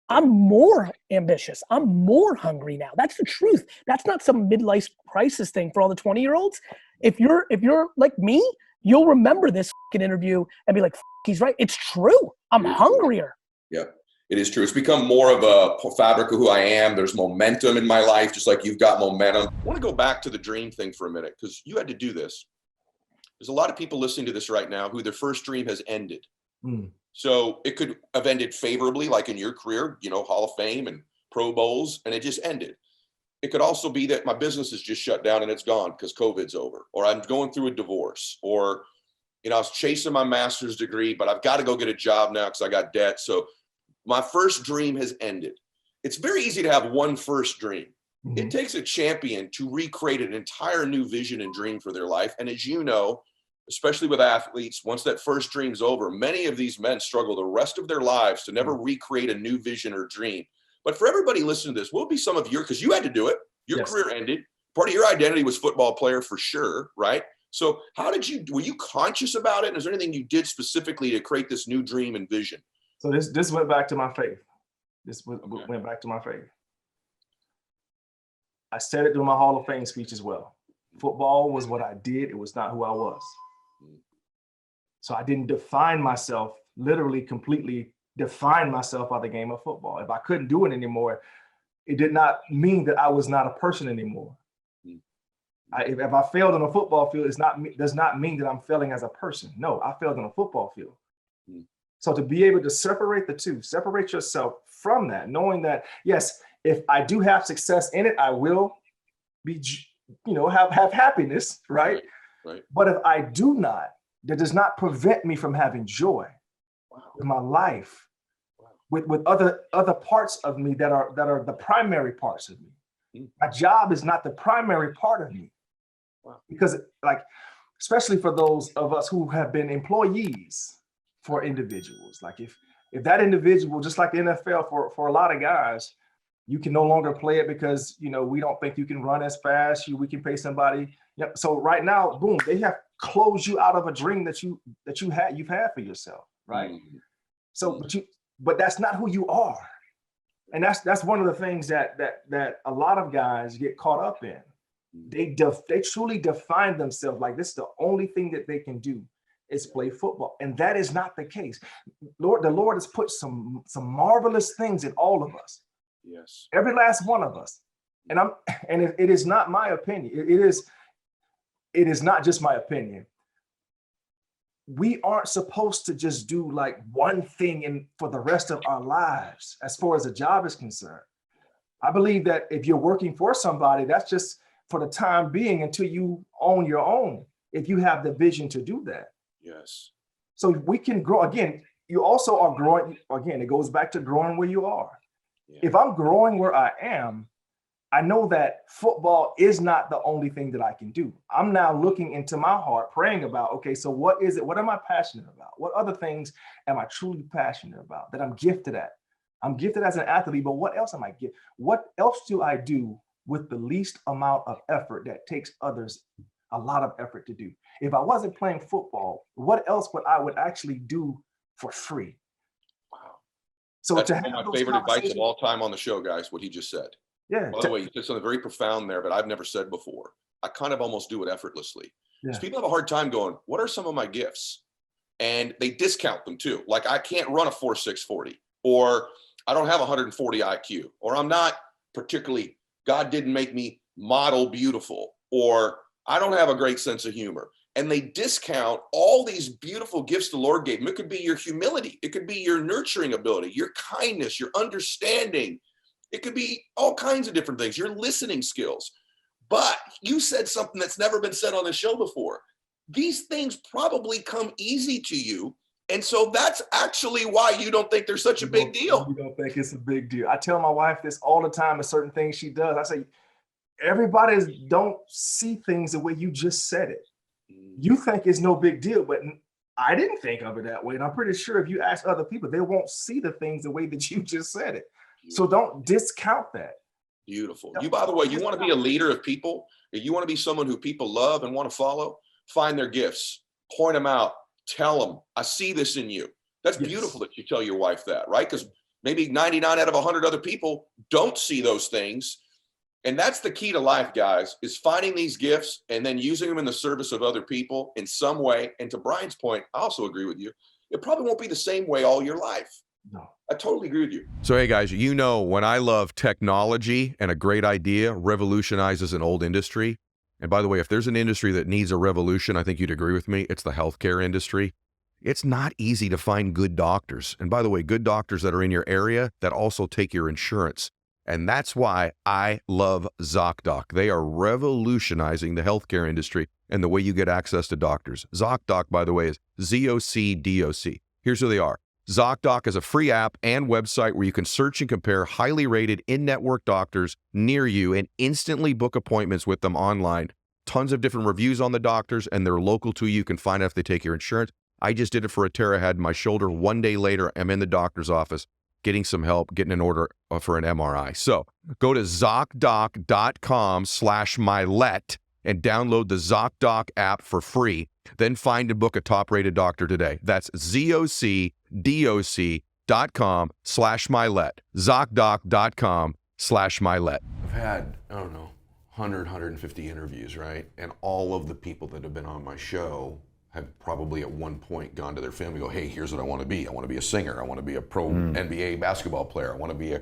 I'm more ambitious. I'm more hungry now. That's the truth. That's not some midlife crisis thing for all the 20-year-olds. If you're like me, you'll remember this interview and be like, he's right. It's true. I'm hungrier. Yeah. It is true. It's become more of a fabric of who I am. There's momentum in my life, just like you've got momentum. I want to go back to the dream thing for a minute, because you had to do this. There's a lot of people listening to this right now who their first dream has ended. So it could have ended favorably, like in your career, you know, Hall of Fame and Pro Bowls, and it just ended. It could also be that my business is just shut down and it's gone because COVID's over, or I'm going through a divorce, or, you know, I was chasing my master's degree, but I've got to go get a job now because I got debt. So my first dream has ended. It's very easy to have one first dream. It takes a champion to recreate an entire new vision and dream for their life. And as you know, especially with athletes, once that first dream's over, many of these men struggle the rest of their lives to never recreate a new vision or dream. But for everybody listening to this, what would be some of your, because you had to do it, your career ended, part of your identity was football player for sure, right? So how did you, were you conscious about it? And is there anything you did specifically to create this new dream and vision? So this went back to my faith. Went back to my faith. I said it during my Hall of Fame speech as well. Football was what I did. It was not who I was. So I didn't define myself, literally completely define myself by the game of football. If I couldn't do it anymore, it did not mean that I was not a person anymore. If I failed on a football field, does not mean that I'm failing as a person. No, I failed on a football field. So to be able to separate the two, separate yourself from that, knowing that, yes, if I do have success in it, I will be, you know, have happiness, right? Right. But if I do not, that does not prevent me from having joy with my life, with other parts of me that are the primary parts of me. My job is not the primary part of me. Because, like, especially for those of us who have been employees for individuals, like if that individual, just like the NFL for a lot of guys, you can no longer play it because, you know, we don't think you can run as fast. We can pay somebody. Yep. So right now, boom, they have closed you out of a dream that you've had for yourself, right? So, but that's not who you are, and that's one of the things that a lot of guys get caught up in. They truly define themselves like this is the only thing that they can do is play football, and that is not the case. The Lord has put some marvelous things in all of us. Yes, every every last one of us, and it is not my opinion. It is not just my opinion. We aren't supposed to just do like one thing for the rest of our lives as far as a job is concerned. I believe that if you're working for somebody, that's just for the time being until you own your own, if you have the vision to do that. Yes. So we can grow. Again, you also are growing. Again, it goes back to growing where you are. Yeah. If I'm growing where I am, I know that football is not the only thing that I can do. I'm now looking into my heart, praying about, okay, so what is it? What am I passionate about? What other things am I truly passionate about that I'm gifted at? I'm gifted as an athlete, but what else am I gifted? What else do I do with the least amount of effort that takes others a lot of effort to do? If I wasn't playing football, what else would I actually do for free? Wow. So that's to one have of my those favorite advice of all conversations- time on the show, guys, what he just said. Yeah. By the way, you said something very profound there, but I've never said before. I kind of almost do it effortlessly. Because people have a hard time going, what are some of my gifts? And they discount them too. Like, I can't run a 4.6 40, or I don't have 140 IQ, or I'm not particularly, God didn't make me model beautiful, or I don't have a great sense of humor. And they discount all these beautiful gifts the Lord gave them. It could be your humility. It could be your nurturing ability, your kindness, your understanding. It could be all kinds of different things, your listening skills. But you said something that's never been said on the show before. These things probably come easy to you. And so that's actually why you don't think they're such a big deal. You don't think it's a big deal. I tell my wife this all the time, and certain things she does. I say, everybody don't see things the way you just said it. You think it's no big deal, but I didn't think of it that way. And I'm pretty sure if you ask other people, they won't see the things the way that you just said it. So don't discount that. Beautiful. You, by the way, you want to be a leader of people. You want to be someone who people love and want to follow. Find their gifts, point them out, tell them, I see this in you. That's beautiful that you tell your wife that, right? Because maybe 99 out of 100 other people don't see those things. And that's the key to life, guys, is finding these gifts and then using them in the service of other people in some way. And to Brian's point, I also agree with you. It probably won't be the same way all your life. No. I totally agree with you. So, hey guys, you know, when I love technology and a great idea revolutionizes an old industry. And by the way, if there's an industry that needs a revolution, I think you'd agree with me, it's the healthcare industry. It's not easy to find good doctors. And by the way, good doctors that are in your area that also take your insurance. And that's why I love ZocDoc. They are revolutionizing the healthcare industry and the way you get access to doctors. ZocDoc, by the way, is ZocDoc. Here's who they are. ZocDoc is a free app and website where you can search and compare highly rated in-network doctors near you and instantly book appointments with them online. Tons of different reviews on the doctors, and they're local to you. You can find out if they take your insurance. I just did it for a tear I had in my shoulder. One day later, I'm in the doctor's office getting some help, getting an order for an MRI. So go to ZocDoc.com/Mylett and download the ZocDoc app for free. Then find and book a top-rated doctor today. That's ZocDoc.com/Mylett. ZocDoc.com/Mylett. I've had, I don't know, 100, 150 interviews, right? And all of the people that have been on my show have probably at one point gone to their family and go, hey, here's what I want to be. I want to be a singer. I want to be a pro NBA basketball player. I want to be a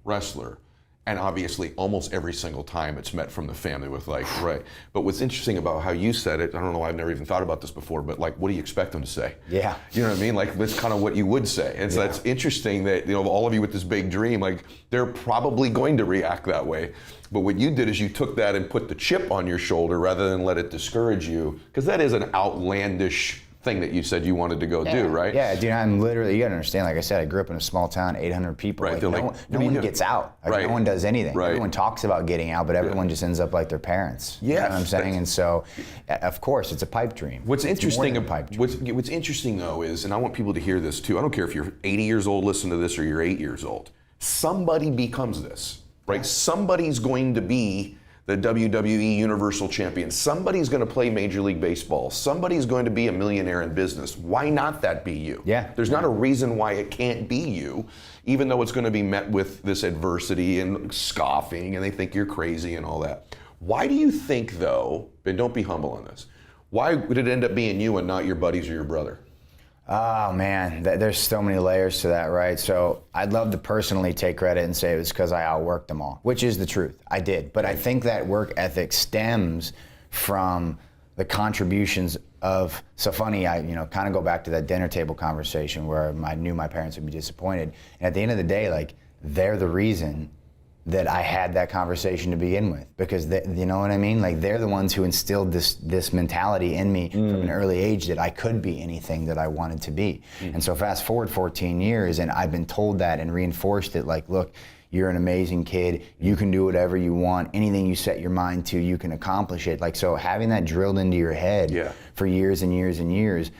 wrestler. And obviously, almost every single time it's met from the family with like, right. But what's interesting about how you said it, I don't know, I've never even thought about this before, but like, what do you expect them to say? Yeah. You know what I mean? Like, that's kind of what you would say. And so that's interesting that, you know, all of you with this big dream, like, they're probably going to react that way. But what you did is you took that and put the chip on your shoulder rather than let it discourage you, because that is an outlandish thing that you said you wanted to go do, right? Yeah, dude, I'm literally, you gotta understand, like I said, I grew up in a small town, 800 people. Right, Like, no one gets out. Like, no one does anything. Right. Everyone talks about getting out, but everyone just ends up like their parents. You know what I'm saying? And so, of course, it's a pipe dream. What's interesting, pipe dream. what's interesting though is, and I want people to hear this too, I don't care if you're 80 years old, listen to this, or you're 8 years old. Somebody becomes this, right? Somebody's going to be the WWE Universal Champion. Somebody's going to play Major League Baseball. Somebody's going to be a millionaire in business. Why not that be you? Yeah. There's not a reason why it can't be you, even though it's going to be met with this adversity and scoffing, and they think you're crazy and all that. Why do you think, though, and don't be humble on this, why would it end up being you and not your buddies or your brother? Oh man, there's so many layers to that, right? So I'd love to personally take credit and say it was because I outworked them all, which is the truth. I did. But I think that work ethic stems from the contributions of, so funny, I kind of go back to that dinner table conversation where I knew my parents would be disappointed. And at the end of the day, like, they're the reason that I had that conversation to begin with, because you know what I mean? Like, they're the ones who instilled this mentality in me from an early age that I could be anything that I wanted to be. And so fast forward 14 years and I've been told that and reinforced it, like, look, you're an amazing kid, you can do whatever you want, anything you set your mind to, you can accomplish it. Like, so having that drilled into your head for years and years and years,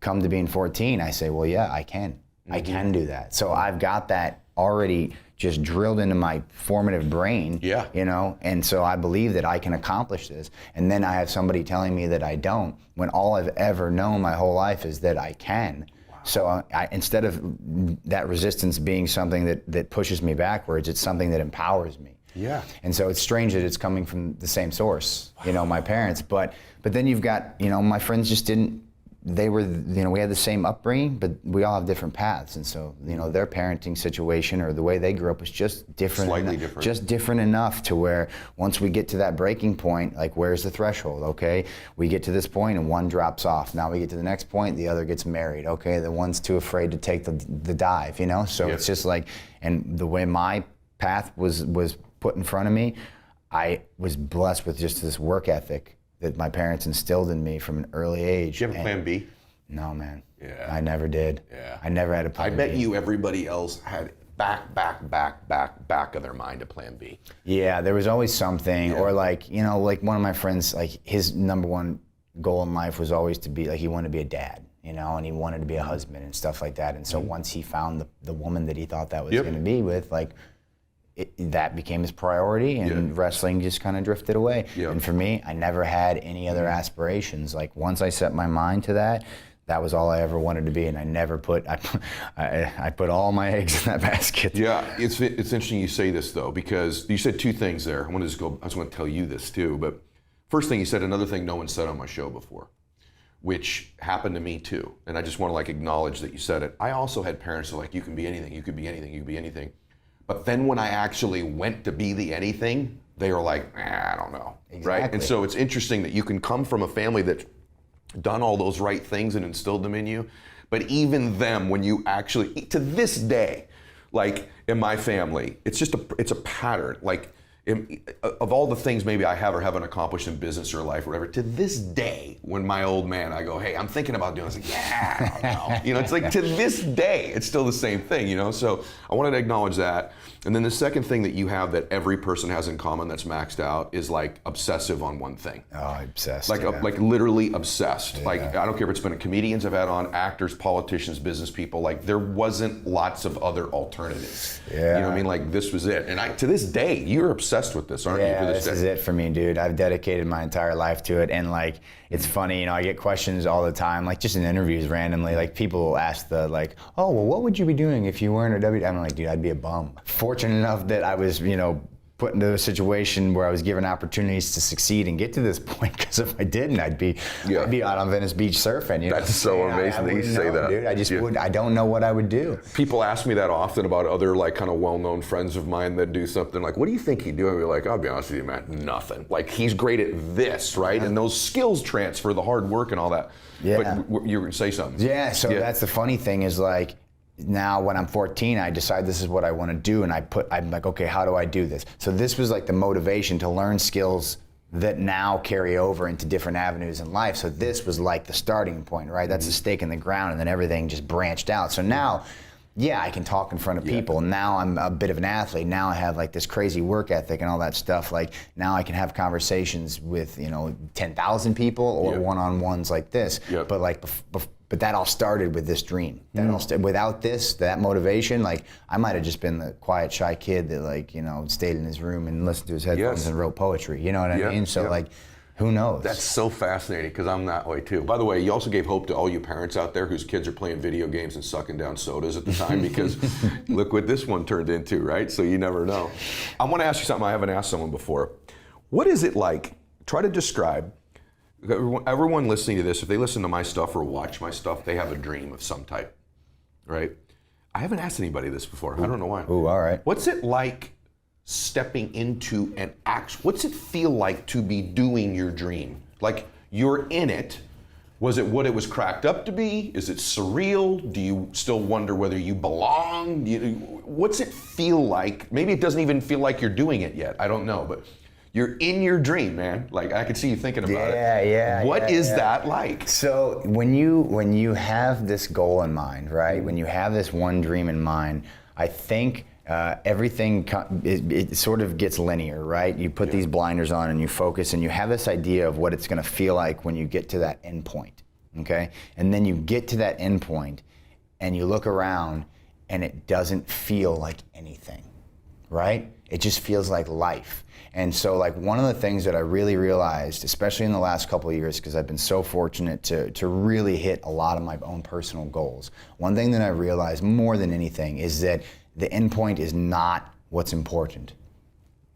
come to being 14, I say, well, yeah, I can. I can do that. So I've got that already just drilled into my formative brain, you know, and so I believe that I can accomplish this. And then I have somebody telling me that I don't, when all I've ever known my whole life is that I can. So instead of that resistance being something that pushes me backwards, it's something that empowers me. Yeah. And so it's strange that it's coming from the same source, you know, my parents. But then you've got, you know, my friends just didn't, they were, you know, we had the same upbringing, but we all have different paths. And so, you know, their parenting situation or the way they grew up was just different. Slightly different. Just different enough to where once we get to that breaking point, like, where's the threshold? Okay, we get to this point and one drops off. Now we get to the next point, the other gets married. Okay, the one's too afraid to take the dive, you know? So it's just like, and the way my path was put in front of me, I was blessed with just this work ethic that my parents instilled in me from an early age. Did you have a plan B? No, man. Yeah. I never did. Yeah. I never had a plan I bet B. you everybody else had back of their mind a plan B. Yeah, there was always something, or like, you know, like one of my friends, like, his number one goal in life was always to be, like, he wanted to be a dad, you know, and he wanted to be a husband and stuff like that. And so once he found the woman that he thought that was going to be with, like, that became his priority, and wrestling just kind of drifted away. And for me, I never had any other aspirations. Like, once I set my mind to that, that was all I ever wanted to be, and I never put, I put all my eggs in that basket. Yeah, it's interesting you say this though, because you said two things there. I just want to tell you this too, but first thing you said, another thing no one said on my show before, which happened to me too. And I just want to like acknowledge that you said it. I also had parents who were like, you can be anything, you could be anything, you could be anything. But then when I actually went to be the anything, they were like, I don't know, right? And so it's interesting that you can come from a family that's done all those right things and instilled them in you. But even them, when you actually, to this day, like in my family, it's a pattern. Like of all the things maybe I have or haven't accomplished in business or life or whatever, to this day, when my old man, I go, hey, I'm thinking about doing this. Like, yeah, I don't know. You know, it's like to this day, it's still the same thing, you know? So I wanted to acknowledge that. And then the second thing that you have that every person has in common that's maxed out is like obsessive on one thing. Oh, obsessed. Like, like literally obsessed. Yeah. Like, I don't care if it's been comedians I've had on, actors, politicians, business people, like there wasn't lots of other alternatives. Yeah. You know what I mean? Like this was it. And to this day, you're obsessed with this, aren't you? Yeah, this is it for me, dude. I've dedicated my entire life to it. And like, it's funny, you know, I get questions all the time, like just in interviews randomly, like people will ask oh, well, what would you be doing if you weren't a WWE? I'm like, dude, I'd be a bum. Fortunate enough that I was, you know, put into a situation where I was given opportunities to succeed and get to this point, because if I didn't, I'd be out on Venice Beach surfing. You know That's so amazing that you say that. Dude, I just I don't know what I would do. People ask me that often about other like kind of well-known friends of mine that do something like, what do you think he'd do? I'd be like, I'll be honest with you, man, nothing. Like he's great at this, right? And those skills transfer, the hard work and all that. Yeah. But you were going to say something. Yeah, so that's the funny thing is like, now when I'm 14, I decide this is what I want to do, and I'm like, okay, how do I do this? So this was like the motivation to learn skills that now carry over into different avenues in life. So this was like the starting point, right? That's a stake in the ground, and then everything just branched out. So now, yeah, I can talk in front of people. Now I'm a bit of an athlete. Now I have like this crazy work ethic and all that stuff. Like now I can have conversations with, 10,000 people or one-on-ones like this. But like, but that all started with this dream. Without that motivation, like I might have just been the quiet, shy kid that like, stayed in his room and listened to his headphones and wrote poetry. You know what I mean? So like, who knows? That's so fascinating because I'm that way too. By the way, you also gave hope to all you parents out there whose kids are playing video games and sucking down sodas at the time, because look what this one turned into, right? So you never know. I want to ask you something I haven't asked someone before. What is it like? Try to describe. Everyone listening to this, if they listen to my stuff or watch my stuff, they have a dream of some type, right? I haven't asked anybody this before. I don't know why. Ooh, all right. What's it like stepping into an act? What's it feel like to be doing your dream? Like you're in it. Was it what it was cracked up to be? Is it surreal? Do you still wonder whether you belong? What's it feel like? Maybe it doesn't even feel like you're doing it yet. I don't know, but you're in your dream, man. Like I could see you thinking about it. Yeah. What is that like? So when you have this goal in mind, right? When you have this one dream in mind, I think everything it sort of gets linear, right? You put these blinders on and you focus, and you have this idea of what it's going to feel like when you get to that end point, okay? And then you get to that end point, and you look around, and it doesn't feel like anything, right? It just feels like life. And so like one of the things that I really realized, especially in the last couple of years, because I've been so fortunate to really hit a lot of my own personal goals, one thing that I realized more than anything is that the end point is not what's important.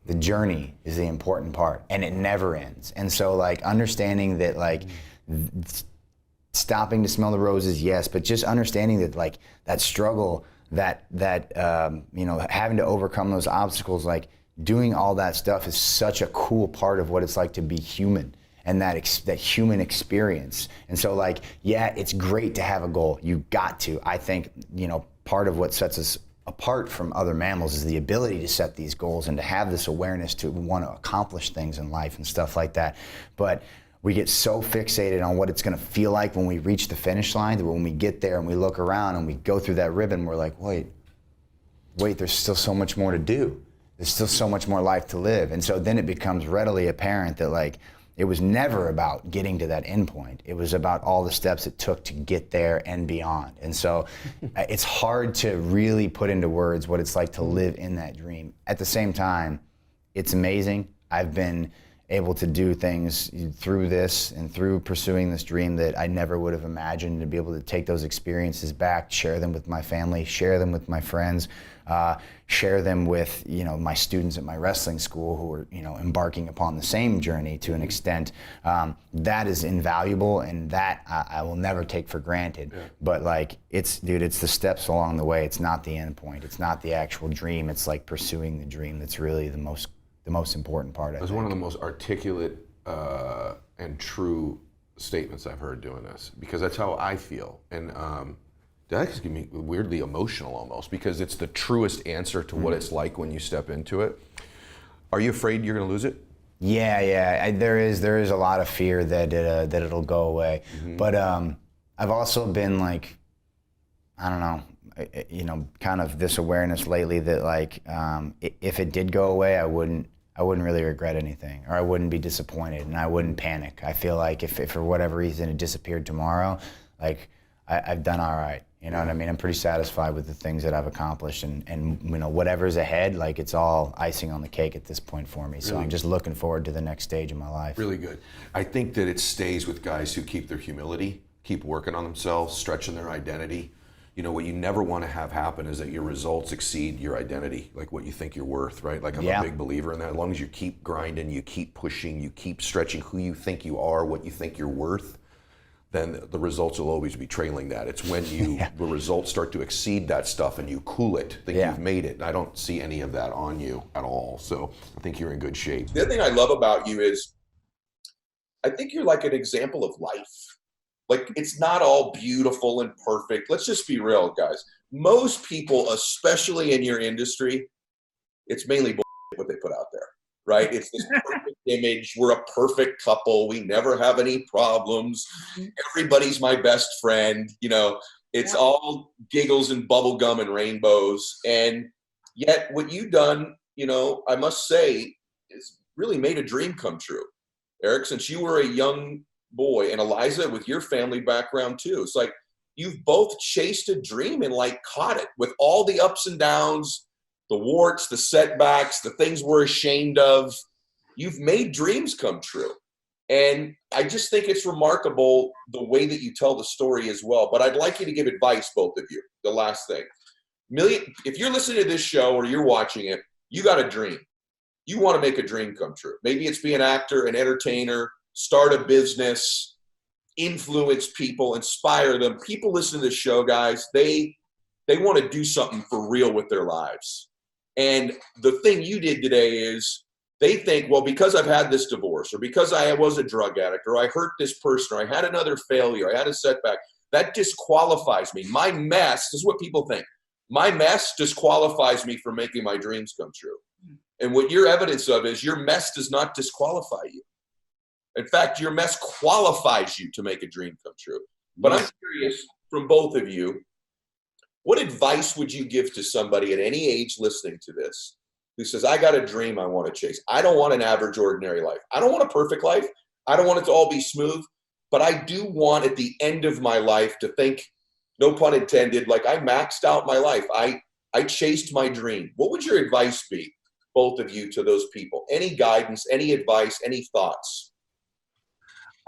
The journey is the important part, and it never ends. And so like understanding that like stopping to smell the roses, yes, but just understanding that like that struggle, that having to overcome those obstacles, like doing all that stuff is such a cool part of what it's like to be human, and that human experience. And so like, yeah, it's great to have a goal. You got to. I think, part of what sets us apart from other mammals is the ability to set these goals and to have this awareness to want to accomplish things in life and stuff like that. But we get so fixated on what it's going to feel like when we reach the finish line that when we get there and we look around and we go through that ribbon, we're like, wait, there's still so much more to do. There's still so much more life to live. And so then it becomes readily apparent that like, it was never about getting to that end point. It was about all the steps it took to get there and beyond. And so it's hard to really put into words what it's like to live in that dream. At the same time, it's amazing. I've been able to do things through this and through pursuing this dream that I never would have imagined, to be able to take those experiences back, share them with my family, share them with my friends, share them with, you know, my students at my wrestling school who are, you know, embarking upon the same journey to an extent, that is invaluable, and that I will never take for granted. But like, it's the steps along the way. It's not the end point. It's not the actual dream. It's like pursuing the dream that's really the most important part. That's one of the most articulate and true statements I've heard doing this, because that's how I feel. And that gets me weirdly emotional almost, because it's the truest answer to what it's like when you step into it. Are you afraid you're going to lose it? Yeah. There is a lot of fear that it'll go away. But I've also been like, I don't know, you know, kind of this awareness lately that like, if it did go away, I wouldn't really regret anything, or I wouldn't be disappointed, and I wouldn't panic. I feel like if for whatever reason it disappeared tomorrow, like I've done all right. You know what I mean? I'm pretty satisfied with the things that I've accomplished, and you know, whatever's ahead, like it's all icing on the cake at this point for me. So I'm just looking forward to the next stage of my life. Really good. I think that it stays with guys who keep their humility, keep working on themselves, stretching their identity. You know, what you never want to have happen is that your results exceed your identity, like what you think you're worth, right? Like I'm a big believer in that. As long as you keep grinding, you keep pushing, you keep stretching who you think you are, what you think you're worth, then the results will always be trailing that. It's when the results start to exceed that stuff and you cool it, that you've made it. I don't see any of that on you at all. So I think you're in good shape. The other thing I love about you is I think you're like an example of life. Like, it's not all beautiful and perfect. Let's just be real, guys. Most people, especially in your industry, it's mainly what they put out there, right? It's this perfect image. We're a perfect couple. We never have any problems. Everybody's my best friend. You know, it's all giggles and bubble gum and rainbows. And yet what you've done, you know, I must say, is really made a dream come true. Eric, since you were a young boy, and Eliza, with your family background too, it's like you've both chased a dream and like caught it with all the ups and downs, the warts, the setbacks, the things we're ashamed of. You've made dreams come true. And I just think it's remarkable the way that you tell the story as well. But I'd like you to give advice, both of you. The last thing. If you're listening to this show or you're watching it, you got a dream. You want to make a dream come true. Maybe it's be an actor, an entertainer, start a business, influence people, inspire them. People listen to this show, guys. They want to do something for real with their lives. And the thing you did today is they think, well, because I've had this divorce, or because I was a drug addict, or I hurt this person, or I had another failure, I had a setback, that disqualifies me. My mess, this is what people think. My mess disqualifies me from making my dreams come true. And what you're evidence of is your mess does not disqualify you. In fact, your mess qualifies you to make a dream come true. But I'm curious, from both of you, what advice would you give to somebody at any age listening to this who says, I got a dream I want to chase. I don't want an average, ordinary life. I don't want a perfect life. I don't want it to all be smooth. But I do want at the end of my life to think, no pun intended, like I maxed out my life. I chased my dream. What would your advice be, both of you, to those people? Any guidance, any advice, any thoughts?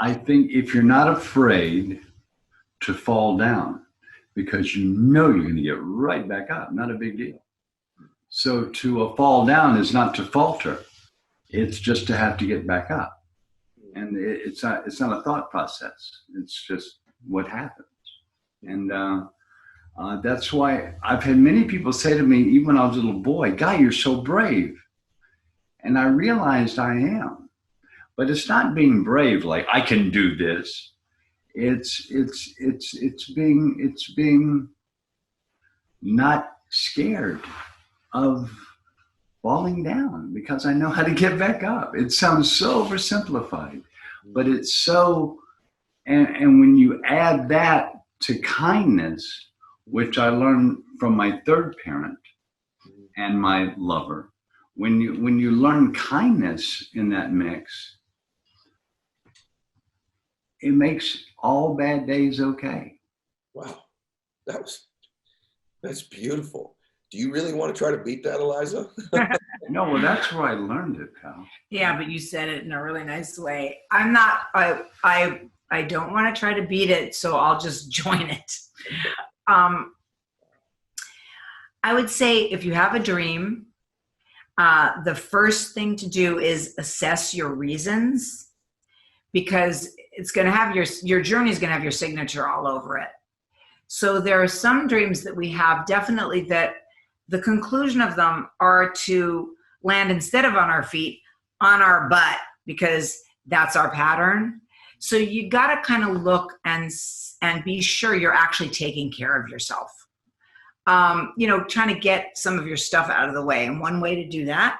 I think if you're not afraid to fall down, because you know you're going to get right back up, not a big deal. So to fall down is not to falter. It's just to have to get back up. And it's not a thought process. It's just what happens. And that's why I've had many people say to me, even when I was a little boy, Guy, you're so brave. And I realized I am. But it's not being brave like I can do this. It's being not scared of falling down, because I know how to get back up. It sounds so oversimplified, but it's so, and when you add that to kindness, which I learned from my third parent and my lover, when you learn kindness in that mix, it makes all bad days okay. Wow, that's beautiful. Do you really want to try to beat that, Eliza? No, well, that's where I learned it, Kyle. Yeah, but you said it in a really nice way. I don't want to try to beat it, so I'll just join it. I would say if you have a dream, the first thing to do is assess your reasons, because it's going to have your journey is going to have your signature all over it. So there are some dreams that we have definitely that the conclusion of them are to land, instead of on our feet, on our butt, because that's our pattern. So you got to kind of look and be sure you're actually taking care of yourself. Trying to get some of your stuff out of the way. And one way to do that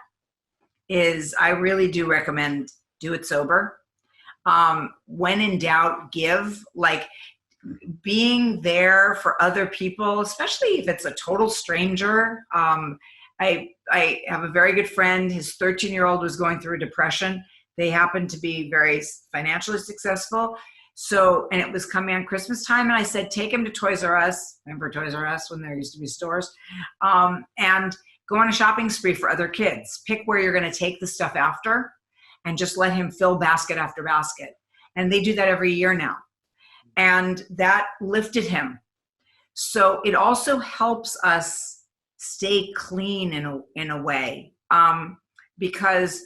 is, I really do recommend do it sober. When in doubt, give. Like, being there for other people, especially if it's a total stranger. I have a very good friend. His 13-year-old was going through depression. They happened to be very financially successful. So, and it was coming on Christmas time, and I said, take him to Toys R Us. Remember Toys R Us when there used to be stores? And go on a shopping spree for other kids. Pick where you're going to take the stuff after, and just let him fill basket after basket. And they do that every year now. And that lifted him. So it also helps us stay clean in a way. Because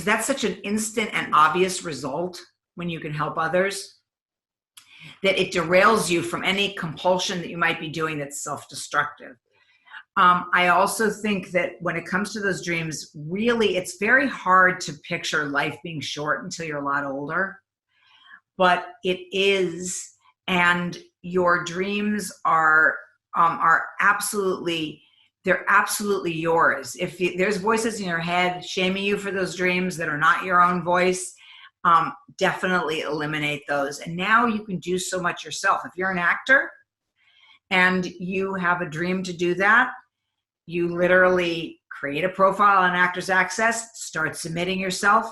that's such an instant and obvious result when you can help others, that it derails you from any compulsion that you might be doing that's self-destructive. I also think that when it comes to those dreams, really, it's very hard to picture life being short until you're a lot older, but it is, and your dreams are absolutely, they're absolutely yours. If there's voices in your head shaming you for those dreams that are not your own voice, definitely eliminate those. And now you can do so much yourself. If you're an actor and you have a dream to do that, you literally create a profile on Actors Access, start submitting yourself,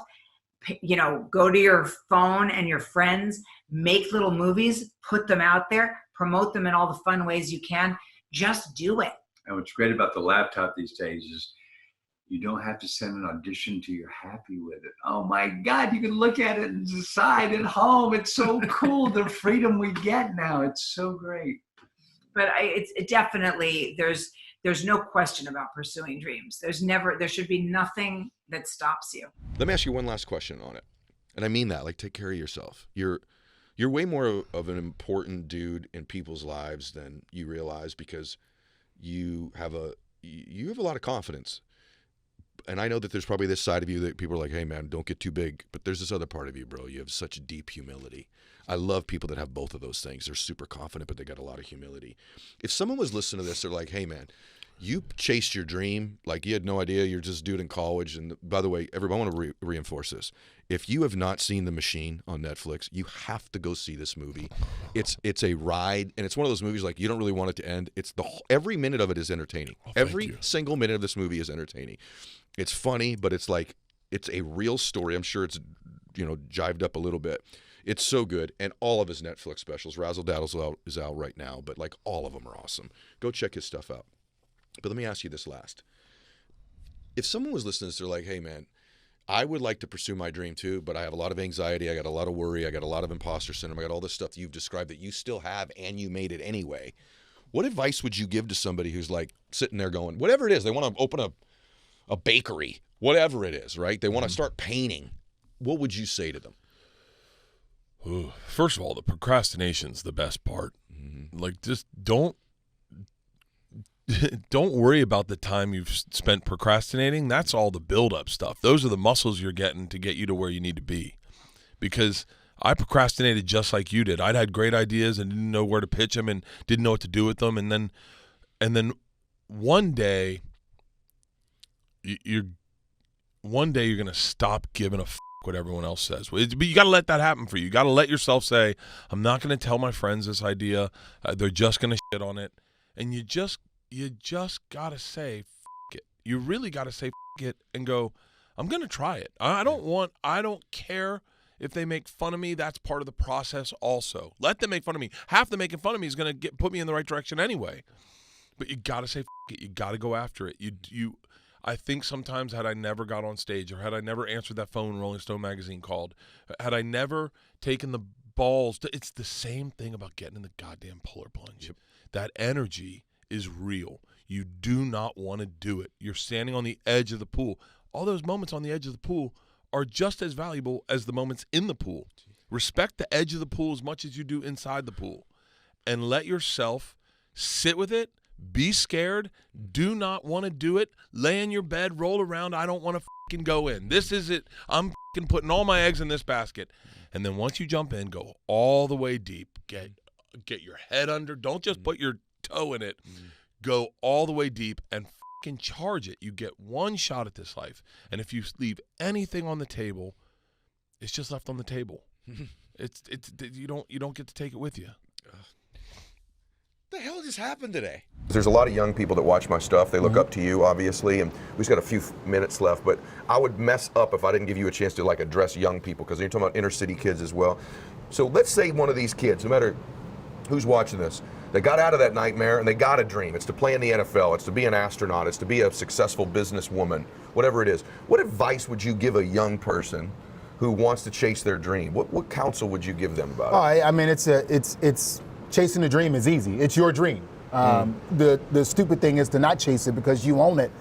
go to your phone and your friends, make little movies, put them out there, promote them in all the fun ways you can. Just do it. And what's great about the laptop these days is you don't have to send an audition till you're happy with it. Oh my God, you can look at it and decide at home. It's so cool, the freedom we get now. It's so great. But it definitely, there's no question about pursuing dreams. There should be nothing that stops you. Let me ask you one last question on it. And I mean that, like, take care of yourself. You're way more of an important dude in people's lives than you realize, because you have a lot of confidence. And I know that there's probably this side of you that people are like, hey man, don't get too big. But there's this other part of you, bro. You have such deep humility. I love people that have both of those things. They're super confident, but they got a lot of humility. If someone was listening to this, they're like, hey man, you chased your dream like you had no idea. You're just a dude in college. And by the way, everyone, I want to reinforce this. If you have not seen The Machine on Netflix, you have to go see this movie. It's a ride, and it's one of those movies like you don't really want it to end. Every minute of it is entertaining. Every single minute of this movie is entertaining. It's funny, but it's a real story. I'm sure it's jived up a little bit. It's so good, and all of his Netflix specials. Razzle Dazzle is out right now, but like all of them are awesome. Go check his stuff out. But let me ask you this last. If someone was listening to this, they're like, hey man, I would like to pursue my dream too, but I have a lot of anxiety, I got a lot of worry, I got a lot of imposter syndrome, I got all this stuff that you've described that you still have and you made it anyway. What advice would you give to somebody who's like sitting there going, whatever it is, they want to open a bakery, whatever it is, right? They want to start painting. What would you say to them? Ooh, first of all, the procrastination's the best part. Mm-hmm. Like, just don't worry about the time you've spent procrastinating. That's all the build-up stuff. Those are the muscles you're getting to get you to where you need to be. Because I procrastinated just like you did. I'd had great ideas and didn't know where to pitch them and didn't know what to do with them. And then one day you're going to stop giving a what everyone else says. But you got to let that happen for you. You got to let yourself say, I'm not going to tell my friends this idea. They're just going to shit on it. And you just got to say, F it. You really got to say, F it, and go, I'm going to try it. I don't care if they make fun of me. That's part of the process also. Let them make fun of me. Half the making fun of me is going to put me in the right direction anyway. But you got to say, F it. You got to go after it. I think sometimes had I never got on stage, or had I never answered that phone Rolling Stone magazine called, had I never taken the balls it's the same thing about getting in the goddamn polar plunge. Yep. That energy is real. You do not want to do it. You're standing on the edge of the pool. All those moments on the edge of the pool are just as valuable as the moments in the pool. Respect the edge of the pool as much as you do inside the pool, and let yourself sit with it. Be scared. Do not want to do it. Lay in your bed, roll around. I don't want to fucking go in. This is it. I'm fucking putting all my eggs in this basket. And then once you jump in, go all the way deep. Get your head under. Don't just put your toe in it. Go all the way deep and fucking charge it. You get one shot at this life. And if you leave anything on the table, it's just left on the table. It's you don't get to take it with you. What the hell just happened today? There's a lot of young people that watch my stuff. They look up to you, obviously, and we just got a few minutes left, but I would mess up if I didn't give you a chance to like address young people, because you're talking about inner city kids as well. So let's say one of these kids, no matter who's watching this, they got out of that nightmare and they got a dream. It's to play in the NFL, it's to be an astronaut, it's to be a successful businesswoman, whatever it is. What advice would you give a young person who wants to chase their dream? What counsel would you give them about it? I mean, it's chasing a dream is easy. It's your dream. The stupid thing is to not chase it because you own it.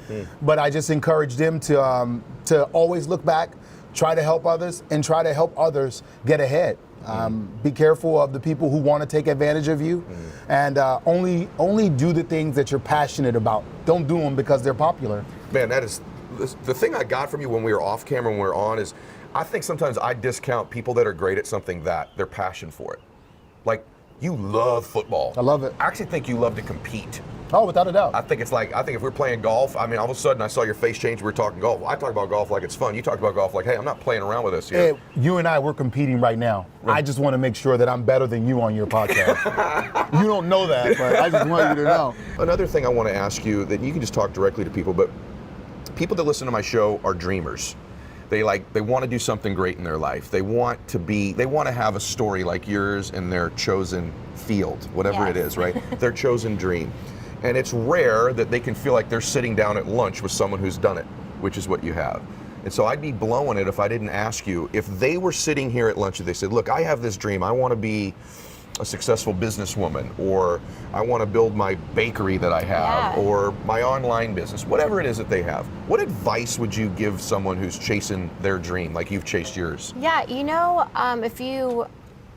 But I just encourage them to always look back, try to help others, and try to help others get ahead. Be careful of the people who want to take advantage of you, and only do the things that you're passionate about. Don't do them because they're popular. Man, that is the thing I got from you when we were off camera, when we were on, is I think sometimes I discount people that are great at something that their passion for it. Like, you love football. I love it. I actually think you love to compete. Oh, without a doubt. I think if we're playing golf, I mean, all of a sudden I saw your face change. We were talking golf. I talk about golf like it's fun. You talk about golf like, hey, I'm not playing around with this here. Hey, you and I, we're competing right now. Right. I just want to make sure that I'm better than you on your podcast. You don't know that, but I just want you to know. Another thing I want to ask you, that you can just talk directly to people, but people that listen to my show are dreamers. They want to do something great in their life. They want to have a story like yours in their chosen field, whatever it is, right? Their chosen dream. And it's rare that they can feel like they're sitting down at lunch with someone who's done it, which is what you have. And so I'd be blowing it if I didn't ask you, if they were sitting here at lunch and they said, look, I have this dream. I want to be a successful businesswoman, or I want to build my bakery that I have, or my online business, whatever it is that they have. What advice would you give someone who's chasing their dream like you've chased yours? Yeah, if you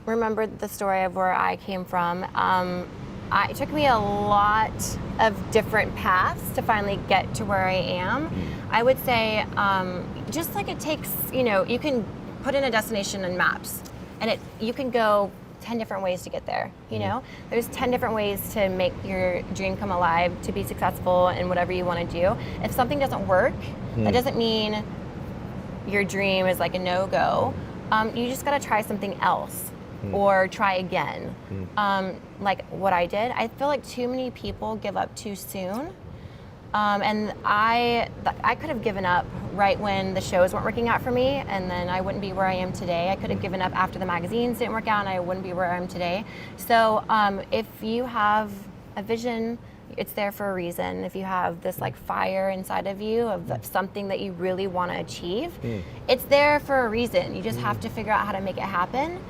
remember the story of where I came from, it took me a lot of different paths to finally get to where I am. I would say, just like it takes, you can put in a destination in maps, and you can go 10 different ways to get there. There's 10 different ways to make your dream come alive, to be successful in whatever you want to do. If something doesn't work, that doesn't mean your dream is like a no-go. You just got to try something else, or try again. Like what I did. I feel like too many people give up too soon. And I could have given up right when the shows weren't working out for me, and then I wouldn't be where I am today. I could have given up after the magazines didn't work out, and I wouldn't be where I am today. So if you have a vision, it's there for a reason. If you have this like fire inside of you of something that you really want to achieve, it's there for a reason. You just have to figure out how to make it happen.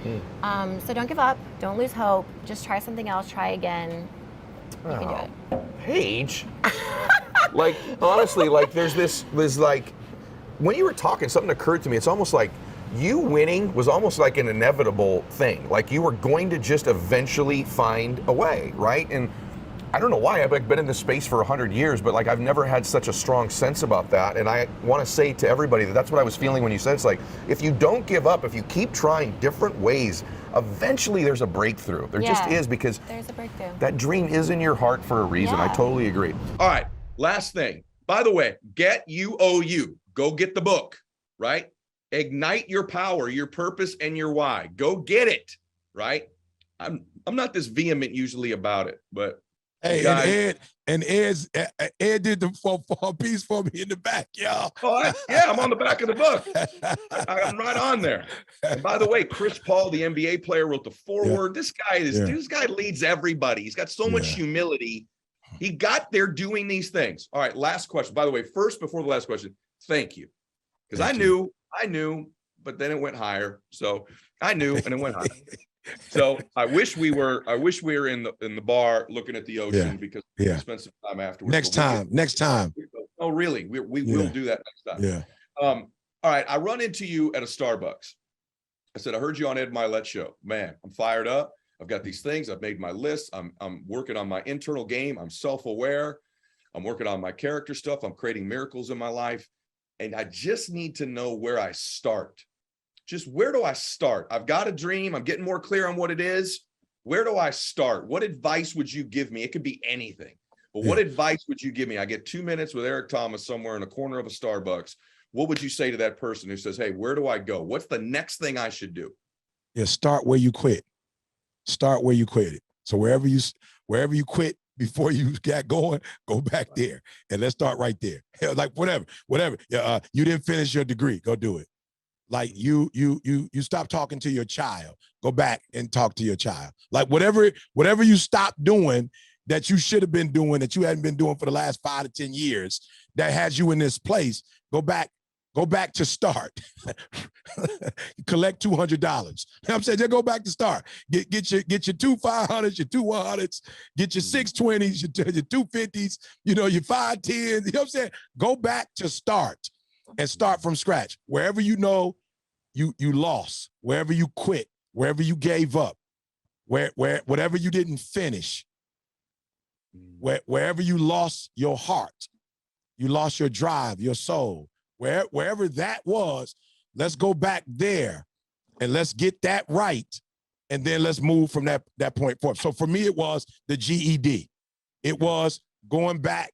So don't give up, don't lose hope, just try something else, try again. You can do it. Paige. Like, honestly, like there's like, when you were talking, something occurred to me. It's almost like you winning was almost like an inevitable thing. Like you were going to just eventually find a way, right? And I don't know why, I've been in this space for 100 years, but like I've never had such a strong sense about that. And I want to say to everybody that that's what I was feeling when you said, it's like, if you don't give up, if you keep trying different ways, eventually there's a breakthrough. There just is, because there's a breakthrough. That dream is in your heart for a reason. I totally agree. All right, last thing. By the way, Get You Owe You. Go get the book, right? Ignite your power, your purpose, and your why. Go get it, right? I'm not this vehement usually about it, but hey, guys, Ed did the piece for me in the back, y'all. Oh, I'm on the back of the book. I'm right on there. And by the way, Chris Paul, the NBA player, wrote the foreword. This guy leads everybody. He's got so much humility. He got there doing these things. All right, last question. By the way, first, before the last question, thank you. Because I knew, but then it went higher. So I knew, and it went higher. So I wish we were in the bar looking at the ocean Yeah. because Yeah. we spent some time afterwards. Next time. Oh, really? We will do that next time. Yeah. All right. I run into you at a Starbucks. I said, I heard you on Ed Mylett show. Man, I'm fired up. I've got these things. I've made my list. I'm working on my internal game. I'm self-aware. I'm working on my character stuff. I'm creating miracles in my life. And I just need to know where I start. Just where do I start? I've got a dream. I'm getting more clear on what it is. Where do I start? What advice would you give me? It could be anything. But what advice would you give me? I get 2 minutes with Eric Thomas somewhere in a corner of a Starbucks. What would you say to that person who says, hey, where do I go? What's the next thing I should do? Yeah, start where you quit. Start where you quit it. So wherever you quit before you got going, go back there. And let's start right there. Like whatever. You didn't finish your degree, go do it. Like you stop talking to your child, go back and talk to your child. Like whatever you stop doing that you should have been doing, that you hadn't been doing for the last 5 to 10 years, that has you in this place, go back to start. Collect $200. You know what I'm saying? Just go back to start. Get your 2 500s, your 2 100s, get your 620s, your 250s, your 510s. You know what I'm saying? Go back to start and start from scratch. Wherever you know you lost, wherever you quit, wherever you gave up, whatever you didn't finish, wherever you lost your heart, you lost your drive, your soul, wherever that was, let's go back there and let's get that right. And then let's move from that point forward. So for me, it was the GED. It was going back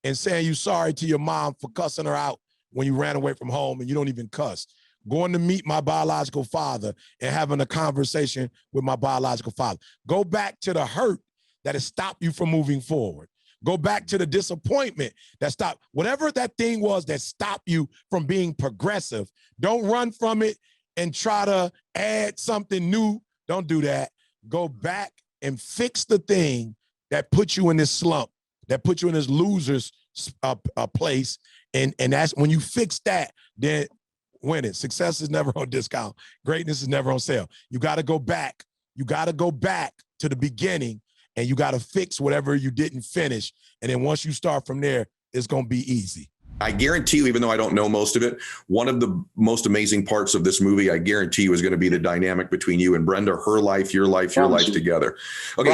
and saying you sorry to your mom for cussing her out when you ran away from home and you don't even cuss. Going to meet my biological father and having a conversation with my biological father. Go back to the hurt that has stopped you from moving forward. Go back to the disappointment that stopped, whatever that thing was that stopped you from being progressive. Don't run from it and try to add something new. Don't do that. Go back and fix the thing that put you in this slump, that put you in this loser's place. And that's when you fix that, then win it. Success is never on discount. Greatness is never on sale. You got to go back. You got to go back to the beginning and you got to fix whatever you didn't finish. And then once you start from there, it's going to be easy. I guarantee you, even though I don't know most of it, one of the most amazing parts of this movie, I guarantee you, is going to be the dynamic between you and Brenda, her life, your life together. Okay,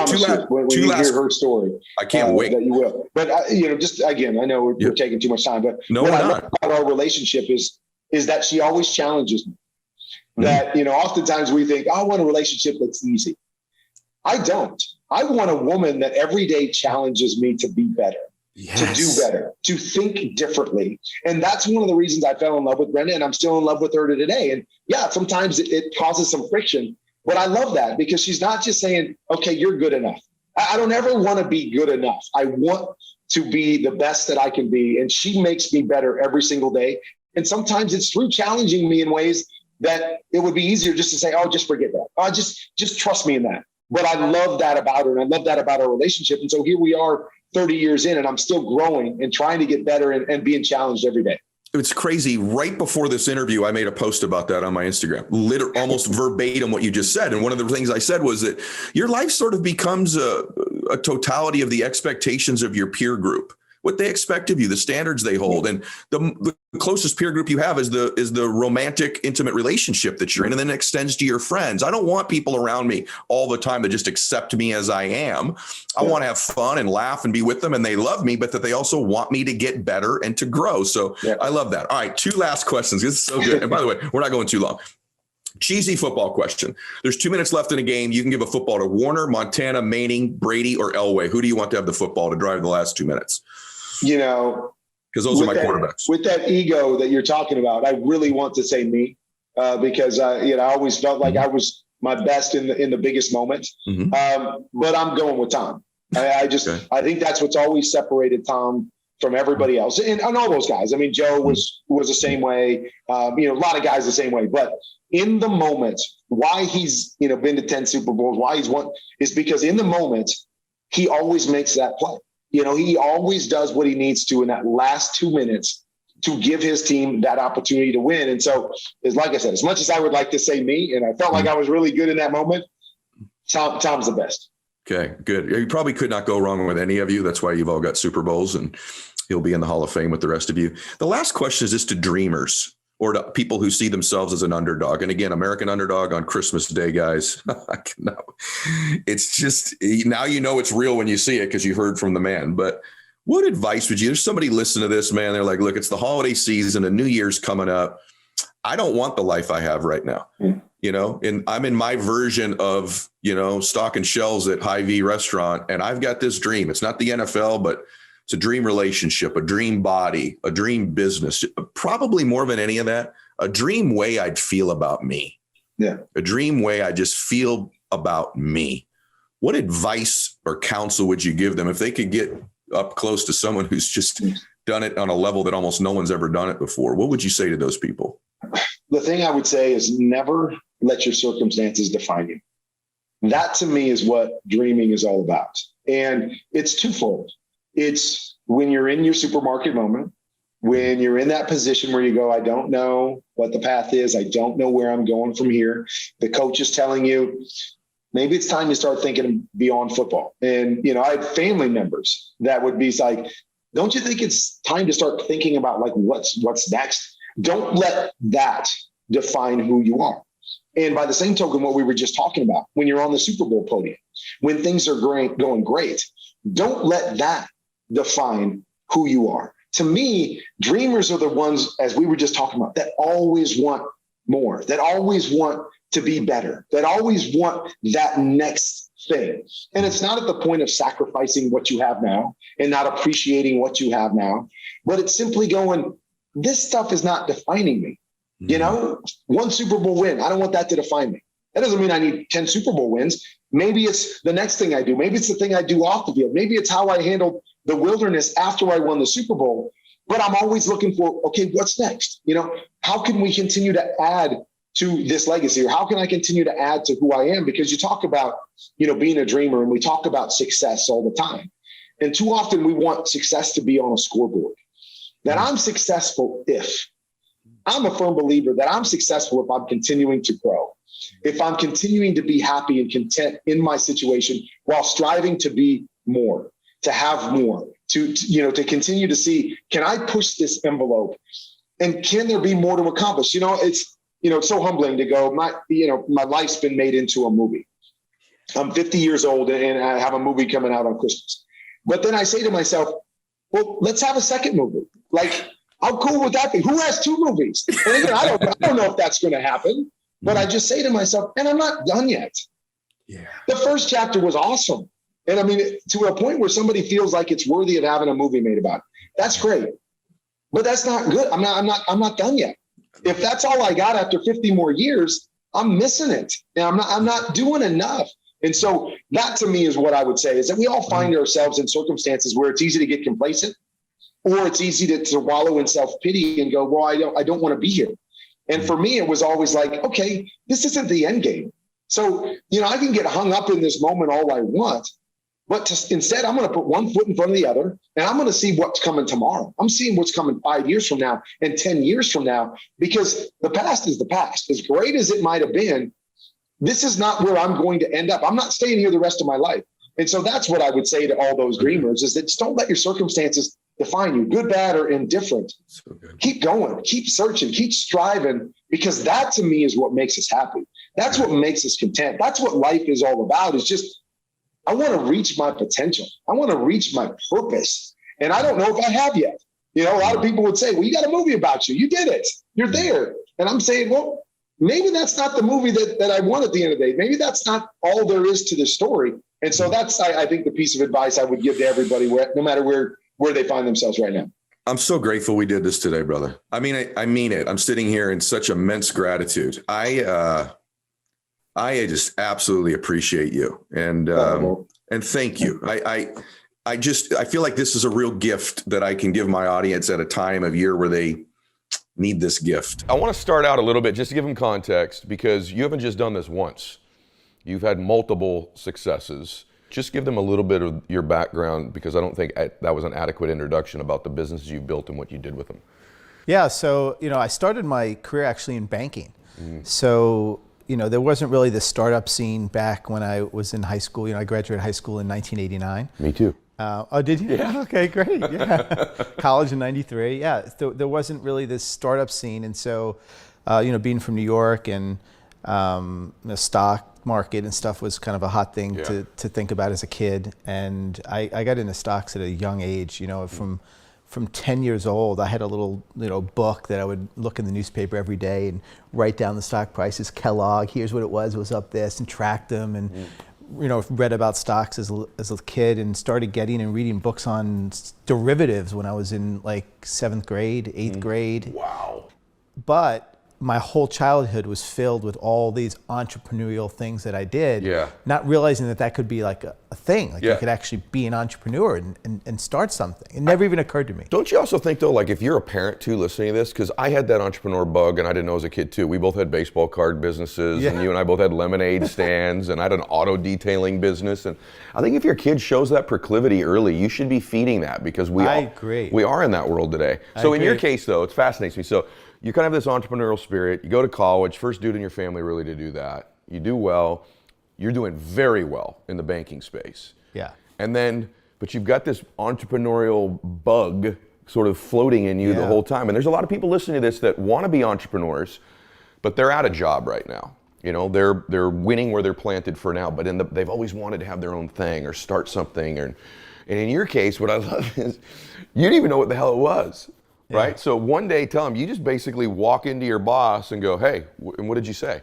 when you hear her story, I can't wait. That you will. But just again, I know we're taking too much time, but no, what we're I not. love about our relationship is that she always challenges me. That oftentimes we think, I want a relationship that's easy. I don't. I want a woman that every day challenges me to be better. Yes. To do better, to think differently. And that's one of the reasons I fell in love with Brenda, and I'm still in love with her today. And yeah, sometimes it causes some friction, but I love that because she's not just saying, okay, you're good enough. I don't ever want to be good enough. I want to be the best that I can be. And she makes me better every single day. And sometimes it's through challenging me in ways that it would be easier just to say, oh, just forget that. Oh, just trust me in that. But I love that about her, and I love that about our relationship. And so here we are 30 years in, and I'm still growing and trying to get better and being challenged every day. It's crazy. Right before this interview, I made a post about that on my Instagram, almost verbatim what you just said. And one of the things I said was that your life sort of becomes a totality of the expectations of your peer group, what they expect of you, the standards they hold. And the closest peer group you have is the romantic, intimate relationship that you're in, and then it extends to your friends. I don't want people around me all the time that just accept me as I am. I want to have fun and laugh and be with them, and they love me, but that they also want me to get better and to grow. So I love that. All right, 2 last questions. This is so good. And by the way, we're not going too long. Cheesy football question. There's 2 minutes left in a game. You can give a football to Warner, Montana, Manning, Brady, or Elway. Who do you want to have the football to drive the last 2 minutes? Because those are my quarterbacks. With that ego that you're talking about, I really want to say me because I always felt like I was my best in the biggest moments. But I'm going with Tom. I think that's what's always separated Tom from everybody else, and all those guys. I mean, Joe was the same way. A lot of guys the same way. But in the moment, why he's been to 10 Super Bowls, why he's won, is because in the moment he always makes that play. He always does what he needs to in that last 2 minutes to give his team that opportunity to win. And so, like I said, as much as I would like to say me, and I felt like I was really good in that moment, Tom's the best. Okay, good. You probably could not go wrong with any of you. That's why you've all got Super Bowls, and he'll be in the Hall of Fame with the rest of you. The last question is just to dreamers or to people who see themselves as an underdog. And again, American underdog on Christmas Day, guys. No, it's just, now you know it's real when you see it because you heard from the man. But what advice would you, there's somebody listening to this, man, they're like, look, it's the holiday season and New Year's coming up. I don't want the life I have right now. You know, and I'm in my version of, you know, stocking shelves at Hy-Vee restaurant. And I've got this dream. It's not the NFL, but it's a dream relationship, a dream body, a dream business, probably more than any of that, a dream way I'd feel about me. Yeah. A dream way I just feel about me. What advice or counsel would you give them if they could get up close to someone who's just done it on a level that almost no one's ever done it before? What would you say to those people? The thing I would say is never let your circumstances define you. That to me is what dreaming is all about. And it's twofold. It's when you're in your supermarket moment, when you're in that position where you go, I don't know what the path is. I don't know where I'm going from here. The coach is telling you, maybe it's time to start thinking beyond football. And, you know, I had family members that would be like, don't you think it's time to start thinking about like, what's next? Don't let that define who you are. And by the same token, what we were just talking about, when you're on the Super Bowl podium, when things are going great, don't let that define who you are. To me, dreamers are the ones, as we were just talking about, that always want more, that always want to be better, that always want that next thing. And it's not at the point of sacrificing what you have now and not appreciating what you have now, but it's simply going, this stuff is not defining me. You know, one Super Bowl win, I don't want that to define me. That doesn't mean I need 10 Super Bowl wins. Maybe it's the next thing I do. Maybe it's the thing I do off the field. Maybe it's how I handled the wilderness after I won the Super Bowl. But I'm always looking for, okay, what's next? You know, how can we continue to add to this legacy, or how can I continue to add to who I am? Because you talk about, you know, being a dreamer, and we talk about success all the time. And too often we want success to be on a scoreboard. That I'm successful if. I'm a firm believer that I'm successful if I'm continuing to grow, if I'm continuing to be happy and content in my situation while striving to be more, to have more, to continue to see, can I push this envelope, and can there be more to accomplish? You know, it's so humbling to go, my life's been made into a movie. I'm 50 years old and I have a movie coming out on Christmas. But then I say to myself, well, let's have a second movie. Like, how cool would that be? Who has two movies? And again, I don't know if that's going to happen, but I just say to myself, and I'm not done yet. Yeah. The first chapter was awesome. And I mean, to a point where somebody feels like it's worthy of having a movie made about it. That's great. But that's not good. I'm not done yet. If that's all I got after 50 more years, I'm missing it. And I'm not doing enough. And so that to me is what I would say, is that we all find ourselves in circumstances where it's easy to get complacent, or it's easy to wallow in self-pity and go, well, I don't want to be here. And for me, it was always like, okay, this isn't the end game. So, I can get hung up in this moment all I want, but instead I'm going to put one foot in front of the other, and I'm going to see what's coming tomorrow. I'm seeing what's coming 5 years from now and 10 years from now, because the past is the past. As great as it might have been, this is not where I'm going to end up. I'm not staying here the rest of my life. And so that's what I would say to all those dreamers, is that just don't let your circumstances define you, good, bad, or indifferent. So keep going, keep searching, keep striving, because that to me is what makes us happy. That's what makes us content. That's what life is all about, is just, I want to reach my potential. I want to reach my purpose. And I don't know if I have yet. A lot of people would say, well, you got a movie about you. You did it. You're there. And I'm saying, well, maybe that's not the movie that I want at the end of the day. Maybe that's not all there is to the story. And so that's, I think, the piece of advice I would give to everybody, no matter where they find themselves right now. I'm so grateful we did this today, brother. I mean, I mean it. I'm sitting here in such immense gratitude. I just absolutely appreciate you. And thank you. I feel like this is a real gift that I can give my audience at a time of year where they need this gift. I want to start out a little bit just to give them context, because you haven't just done this once. You've had multiple successes. Just give them a little bit of your background, because I don't think that was an adequate introduction about the businesses you built and what you did with them. Yeah, so I started my career actually in banking. So there wasn't really the startup scene back when I was in high school. I graduated high school in 1989. Me too. Oh, did you? Yeah. Okay, great. Yeah. College in 93. Yeah. There wasn't really this startup scene. And so, being from New York and the stock market and stuff was kind of a hot thing to think about as a kid. And I got into stocks at a young age, from 10 years old. I had a little book that I would look in the newspaper every day and write down the stock prices. Kellogg, here's what it was up this, and tracked them, and read about stocks as a kid, and started getting and reading books on derivatives when I was in like 7th grade, 8th grade. Wow. But my whole childhood was filled with all these entrepreneurial things that I did, not realizing that could be like a thing. Like you could actually be an entrepreneur and start something. It never even occurred to me. Don't you also think though, like if you're a parent too listening to this, because I had that entrepreneur bug and I didn't know as a kid too. We both had baseball card businesses and you and I both had lemonade stands and I had an auto detailing business. And I think if your kid shows that proclivity early, you should be feeding that because we are in that world today. So in your case though, it fascinates me. So you kind of have this entrepreneurial spirit. You go to college, first dude in your family really to do that. You do well. You're doing very well in the banking space. Yeah. And then, but you've got this entrepreneurial bug sort of floating in you the whole time. And there's a lot of people listening to this that want to be entrepreneurs, but they're out of job right now. They're winning where they're planted for now, but they've always wanted to have their own thing or start something. And in your case, what I love is you didn't even know what the hell it was. Right? So one day, tell them, you just basically walk into your boss and go, hey, and what did you say?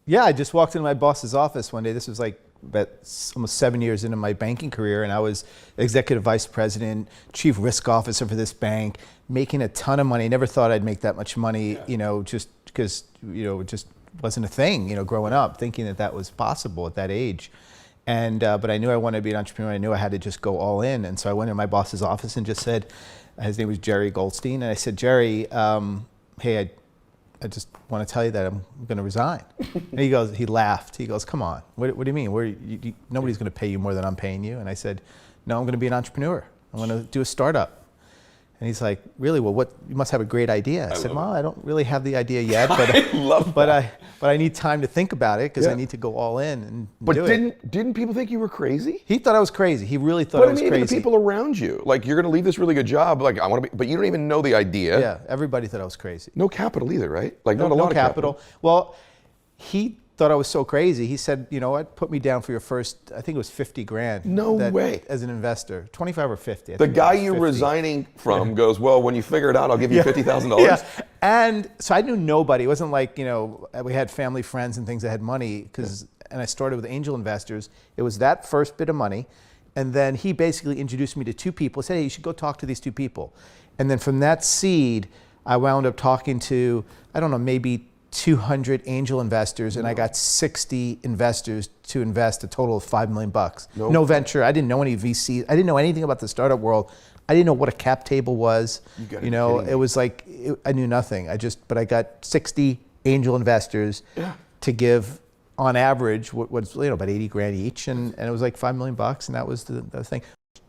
Yeah, I just walked into my boss's office one day. This was like about almost 7 years into my banking career, and I was executive vice president, chief risk officer for this bank, making a ton of money. Never thought I'd make that much money, just because, it just wasn't a thing, growing up, thinking that was possible at that age. And but I knew I wanted to be an entrepreneur. I knew I had to just go all in. And so I went to my boss's office and just said, his name was Jerry Goldstein, and I said, Jerry, hey, I just want to tell you that I'm going to resign. And he laughed. He goes, come on, what do you mean? Nobody's going to pay you more than I'm paying you. And I said, no, I'm going to be an entrepreneur. I'm going to do a startup. And he's like, really? Well, you must have a great idea. I said, well, I don't really have the idea yet, but I need time to think about it because I need to go all in and do it. But didn't people think you were crazy? He thought I was crazy. He really thought I was crazy. Even the people around you, like you're going to leave this really good job, like I want to be, but you don't even know the idea. Yeah, everybody thought I was crazy. No capital either, right? Like not a lot of capital. Well, he thought I was so crazy. He said, you know what, put me down for your first, I think it was 50 grand. No way. As an investor, 25 or 50. The guy you're resigning from goes, well, when you figure it out, I'll give you $50,000. Yeah. And so I knew nobody. It wasn't like, we had family, friends and things that had money and I started with angel investors. It was that first bit of money. And then he basically introduced me to two people, said, hey, you should go talk to these two people. And then from that seed, I wound up talking to, I don't know, maybe 200 angel investors, and I got 60 investors to invest a total of $5 million. No venture. I didn't know any VCs. I didn't know anything about the startup world. I didn't know what a cap table was. It was like, I knew nothing. But I got 60 angel investors to give, on average, what was about 80 grand each, and it was like $5 million, and that was the thing.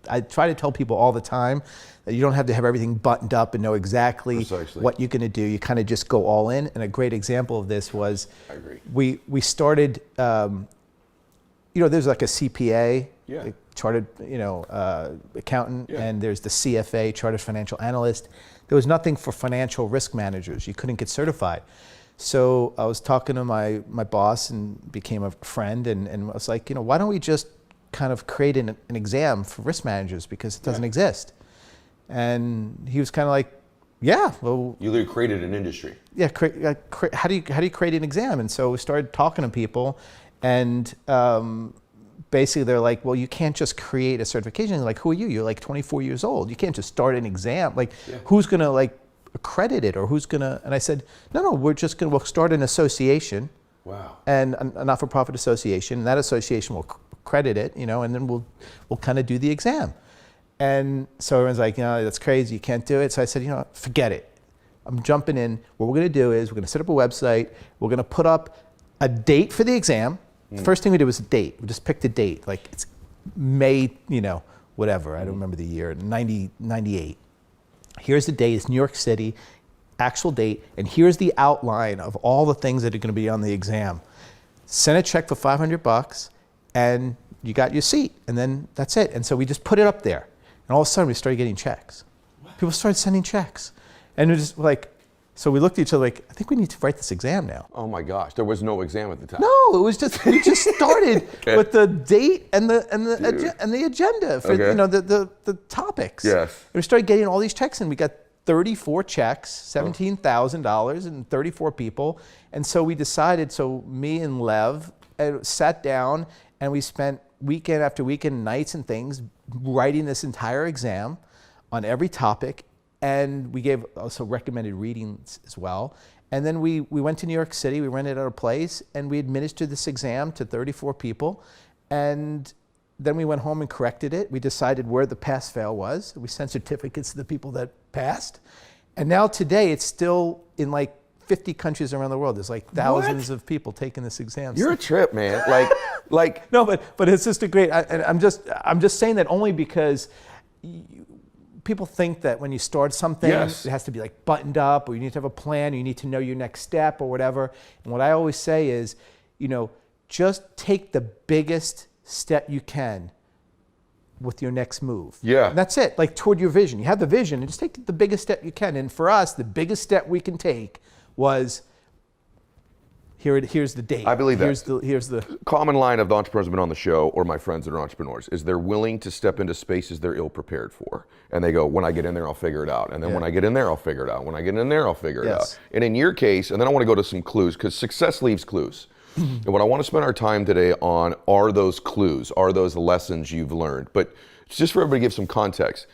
I try to tell people all the time that you don't have to have everything buttoned up and know exactly what you're going to do. You kind of just go all in. And a great example of this was we started, there's like a CPA, a chartered, accountant, and there's the CFA, chartered financial analyst. There was nothing for financial risk managers. You couldn't get certified. So I was talking to my boss and became a friend, and I was like, why don't we just kind of create an exam for risk managers because it doesn't exist. And he was kind of like, yeah, well. You literally created an industry. Yeah, how do you create an exam? And so we started talking to people, and basically they're like, well, you can't just create a certification. They're like, who are you? You're like 24 years old. You can't just start an exam. Like, who's gonna like accredit it, or who's gonna? And I said, no, we'll start an association. Wow. And a not-for-profit association, and that association will credit it, and then we'll kind of do the exam. And so everyone's like, that's crazy, you can't do it. So I said, forget it. I'm jumping in. What we're going to do is we're going to set up a website. We're going to put up a date for the exam. The first thing we did was a date. We just picked a date, like it's May, whatever. I don't remember the year, 98. Here's the date. It's New York City. actual date, and here's the outline of all the things that are going to be on the exam. Send a check for $500, and you got your seat, and then that's it. And so we just put it up there, and all of a sudden we started getting checks. People started sending checks, and it was just like, so we looked at each other like, I think we need to write this exam now. Oh my gosh, there was no exam at the time. No, it was just we just started with the date and the agenda for the topics. Yes. And we started getting all these checks, and we got 34 checks, $17,000, and 34 people. And so we decided. So me and Lev sat down, and we spent weekend after weekend, nights and things, writing this entire exam on every topic. And we gave also recommended readings as well. And then we went to New York City, we rented out a place, and we administered this exam to 34 people. And then we went home and corrected it. We decided where the pass-fail was. We sent certificates to the people that passed. And now today, it's still in like 50 countries around the world. There's like thousands of people taking this exam. You're a trip, man. Like no, but it's just a great. I'm just saying that only because people think that when you start something, Yes. it has to be like buttoned up, or you need to have a plan, or you need to know your next step or whatever. And what I always say is, just take the biggest step you can with your next move. Yeah. And that's it, like toward your vision. You have the vision, and just take the biggest step you can. And for us, the biggest step we can take was, here's the date. I believe that. Here's the common line of the entrepreneurs who have been on the show, or my friends that are entrepreneurs, is they're willing to step into spaces they're ill prepared for. And they go, when I get in there, I'll figure it out. And then when I get in there, I'll figure it out. When I get in there, I'll figure it out. And in your case, and then I want to go to some clues, because success leaves clues. And what I want to spend our time today on are those clues, are those lessons you've learned. But just for everybody to give some context,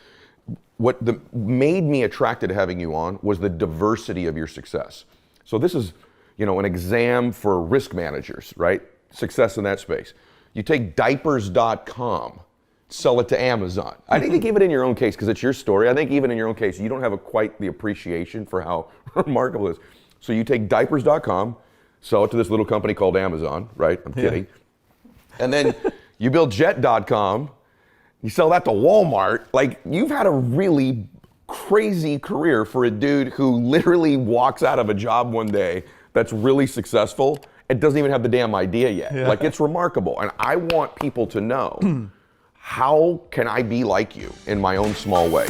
what made me attracted to having you on was the diversity of your success. So this is, an exam for risk managers, right? Success in that space. You take diapers.com, sell it to Amazon. I think even in your own case, because it's your story, I think even in your own case, you don't have quite the appreciation for how remarkable it is. So you take diapers.com, sell it to this little company called Amazon, right? I'm kidding. And then you build jet.com, you sell that to Walmart. Like, you've had a really crazy career for a dude who literally walks out of a job one day that's really successful and doesn't even have the damn idea yet. Yeah. Like, it's remarkable. And I want people to know, how can I be like you in my own small way?